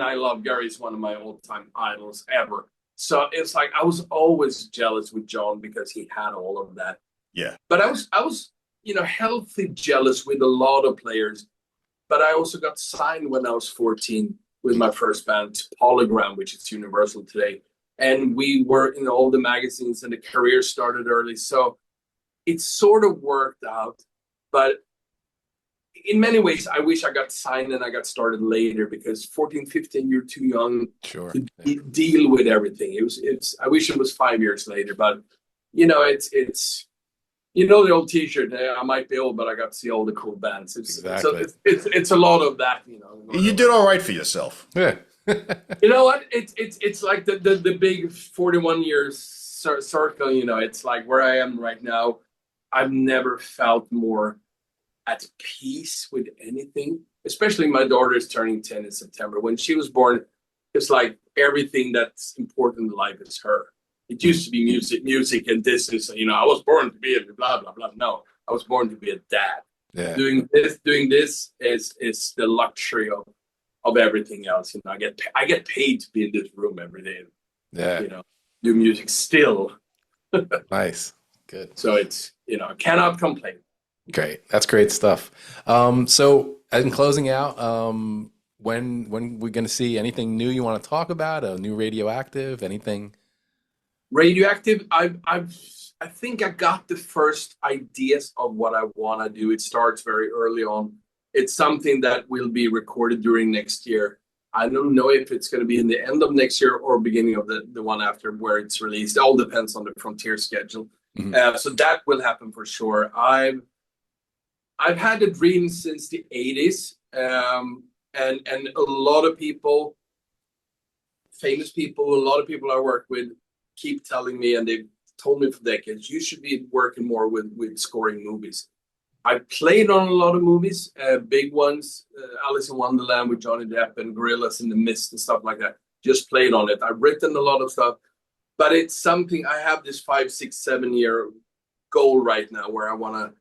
I love Gary. He's one of my all-time idols ever. So it's like I was always jealous with John because he had all of that. yeah. But I was healthy jealous with a lot of players. But I also got signed when I was 14 with my first band, Polygram, which is Universal today. And we were in all the magazines, and the career started early. So it sort of worked out. But in many ways, I wish I got signed and I got started later, because 14, 15, you're too young to deal with everything. I wish it was 5 years later, but it's the old T-shirt. I might be old, but I got to see all the cool bands. Exactly. So it's a lot of that. You did all right for yourself. Yeah. You know what? It's like the big 41 years circle. It's like where I am right now. I've never felt more at peace with anything. Especially my daughter is turning 10 in September. When she was born, it's like everything that's important in life is her. It used to be music, and this is, I was born to be a blah, blah, blah. No, I was born to be a dad. Yeah. Doing this is the luxury of everything else. I get paid to be in this room every day. Yeah. Do music still. Nice. Good. So it's, cannot complain. Great. That's great stuff. So in closing out, when we're going to see anything new you want to talk about, a new Radioactive, anything? Radioactive, I think I got the first ideas of what I want to do. It starts very early on. It's something that will be recorded during next year. I don't know if it's going to be in the end of next year or beginning of the one after, where it's released. It all depends on the Frontier schedule. Mm-hmm. So that will happen for sure. I've had a dream since the 80s, and a lot of people, famous people, a lot of people I work with keep telling me, and they've told me for decades, you should be working more with scoring movies. I played on a lot of movies, big ones, Alice in Wonderland with Johnny Depp and Gorillas in the Mist and stuff like that. Just played on it. I've written a lot of stuff, but it's something I have this 5, 6, 7 year goal right now where I want to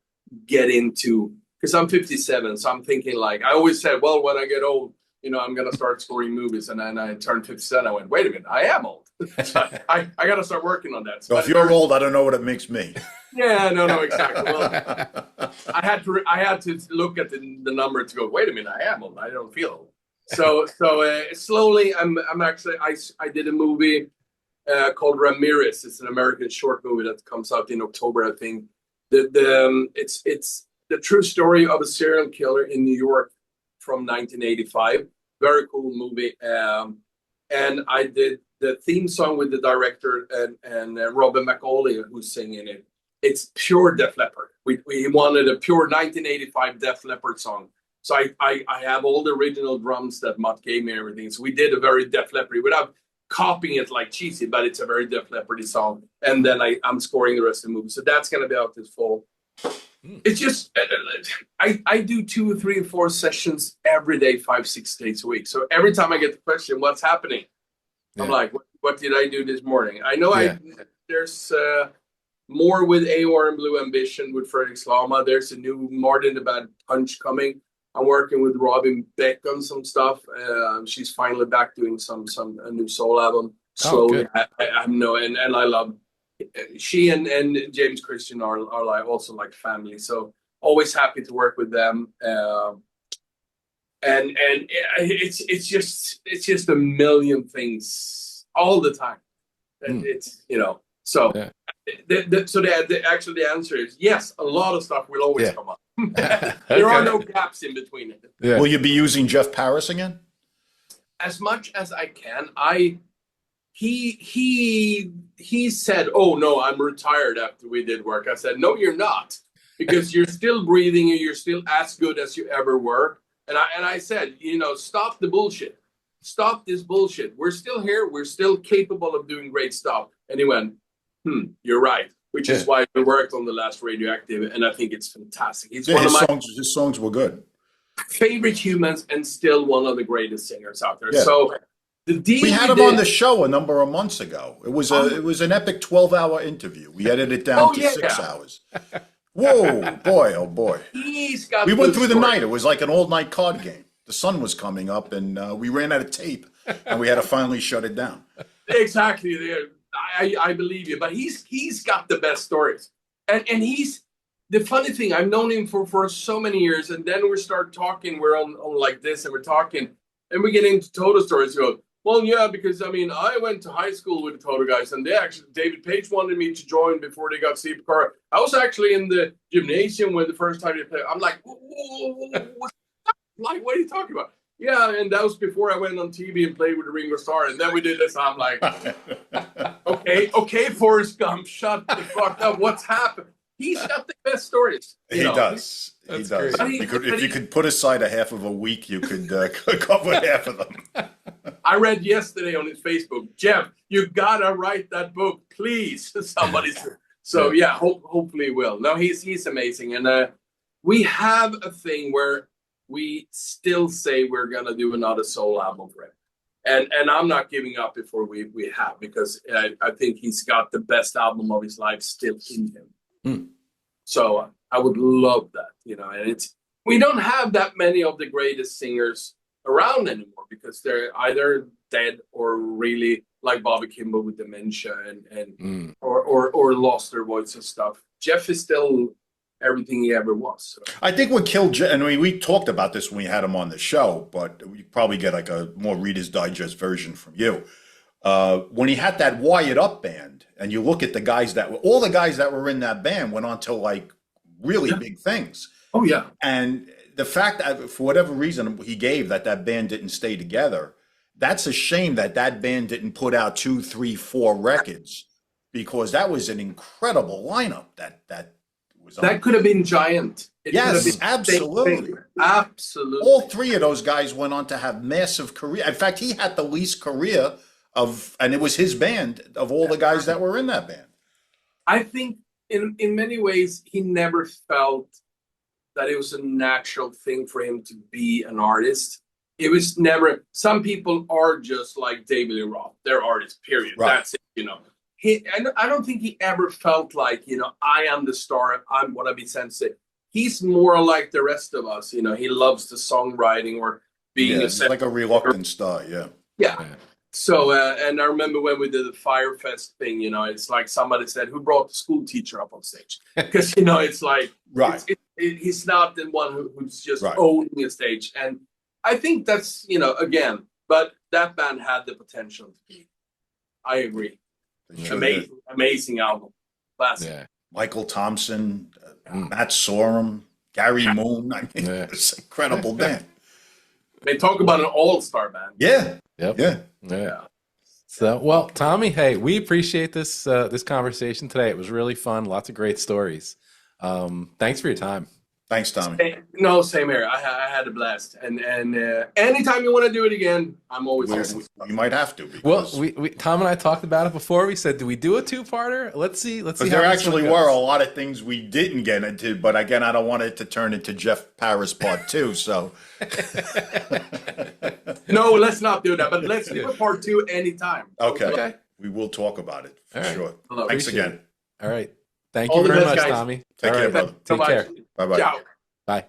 get into, because I'm 57. So I'm thinking, like, I always said, well, when I get old, I'm going to start scoring movies. And then I turned 57. I went, wait a minute, I am old. So I got to start working on that. So if you're old, I don't know what it makes me. Yeah, no, exactly. Well, I had to look at the number to go, wait a minute, I am old. I don't feel old. So slowly, I'm actually, I did a movie called Ramirez. It's an American short movie that comes out in October, I think. It's the true story of a serial killer in New York from 1985. Very cool movie. And I did the theme song with the director and Robin McAuley, who's singing it. It's pure Def Leppard. We wanted a pure 1985 Def Leppard song. So I have all the original drums that Mutt gave me and everything. So we did a very Def Leppard without copying it like cheesy, but it's a very Def Leppard song. And then I'm scoring the rest of the movie. So that's going to be out this fall. It's just, I do 2, 3, 4 sessions every day, 5, 6 days a week. So every time I get the question, what's happening? Yeah. I'm like, what did I do this morning? I know there's more with AOR and Blue Ambition with Fredrik Slama. There's a new Martin the Bad Punch coming. I'm working with Robin Beck on some stuff. She's finally back doing a new soul album. Slowly, I know, and I love. She and James Christian are like also like family. So always happy to work with them. And it's just a million things all the time. And it's so. Yeah. The answer is yes. A lot of stuff will always come up. There are no gaps in between it. Yeah. Will you be using Jeff Paris again? As much as I can. He said, "Oh no, I'm retired after we did work." I said, "No, you're not, because you're still breathing and you're still as good as you ever were." And I said, stop the bullshit. Stop this bullshit. We're still here. We're still capable of doing great stuff. And he went, you're right. Which is why we worked on the last Radioactive, and I think it's fantastic. It's one of my his songs were good. Favorite humans, and still one of the greatest singers out there. Yeah. So the deal we had him on the show a number of months ago. It was an epic 12-hour interview. We edited it down to 6 hours. Whoa, boy, oh boy. He's got. We went through the stories. night. It was like an all-night card game. The sun was coming up, and we ran out of tape, and we had to finally shut it down. Exactly. I believe you, but he's got the best stories, and he's the funny thing. I've known him for so many years, and then we start talking. We're on like this, and we're talking, and we get into Toto stories. He goes, well, yeah, because I mean, I went to high school with the Toto guys, and David Page wanted me to join before they got Steve Carr. I was actually in the gymnasium when the first time they played. I'm like, whoa, like, what are you talking about? Yeah, and that was before I went on TV and played with the Ringo Starr, and then we did this. I'm like, okay, Forrest Gump, shut the fuck up. What's happened? He's got the best stories. He does. He does. If you could put aside a half of a week, you could cover half of them. I read yesterday on his Facebook, Jeff, you gotta write that book, please. Somebody said. So yeah, hopefully he will. No, he's amazing, and we have a thing where we still say we're gonna do another soul album for him, and I'm not giving up before we have, because I think he's got the best album of his life still in him. So I would love that, and we don't have that many of the greatest singers around anymore, because they're either dead or really like Bobby Kimball with dementia or lost their voice and stuff. Jeff is still everything he ever was. So. I think what killed Jeff, and we talked about this when we had him on the show, but we probably get like a more Reader's Digest version from you. When he had that Wired Up band, and you look at all the guys that were in that band went on to like really big things. Oh yeah. And the fact that for whatever reason he gave that band didn't stay together, that's a shame that band didn't put out 2, 3, 4 records, because that was an incredible lineup that was on. That could have been giant. Yes, absolutely. Absolutely. All 3 of those guys went on to have massive career. In fact, he had the least career and it was his band of all the guys that were in that band. I think in many ways he never felt that it was a natural thing for him to be an artist. It was never. Some people are just like David Lee Roth; they're artists. Period. Right. That's it. I don't think he ever felt like I am the star. I'm what I've been sent to say. He's more like the rest of us. He loves the songwriting or being like a reluctant star. Yeah. Yeah. So, and I remember when we did the Firefest thing, it's like somebody said, who brought the school teacher up on stage? Because, it's like, right. He's not the one who's just owning a stage. And I think that's, again, but that band had the potential to be. I agree. Amazing album. Classic. Yeah. Michael Thompson, Matt Sorum, Gary Moon. I mean, it's an incredible band. They talk about an all-star band. Yeah. Yep. Yeah. So, well, Tommy, hey, we appreciate this this conversation today. It was really fun. Lots of great stories. Thanks for your time. Thanks, Tommy. No, same here. I had a blast. And anytime you want to do it again, I'm always here. You might have to. Well, we Tom and I talked about it before. We said, do we do a 2-parter? Let's see. How there actually were a lot of things we didn't get into, but again, I don't want it to turn into Jeff Paris Part 2. So no, let's not do that. But let's do a Part 2 anytime. Okay. We will talk about it for sure. Thanks again. All right. Thank you very much, guys. Tommy. Take care, brother. Take care. Bye-bye. Ciao. Bye.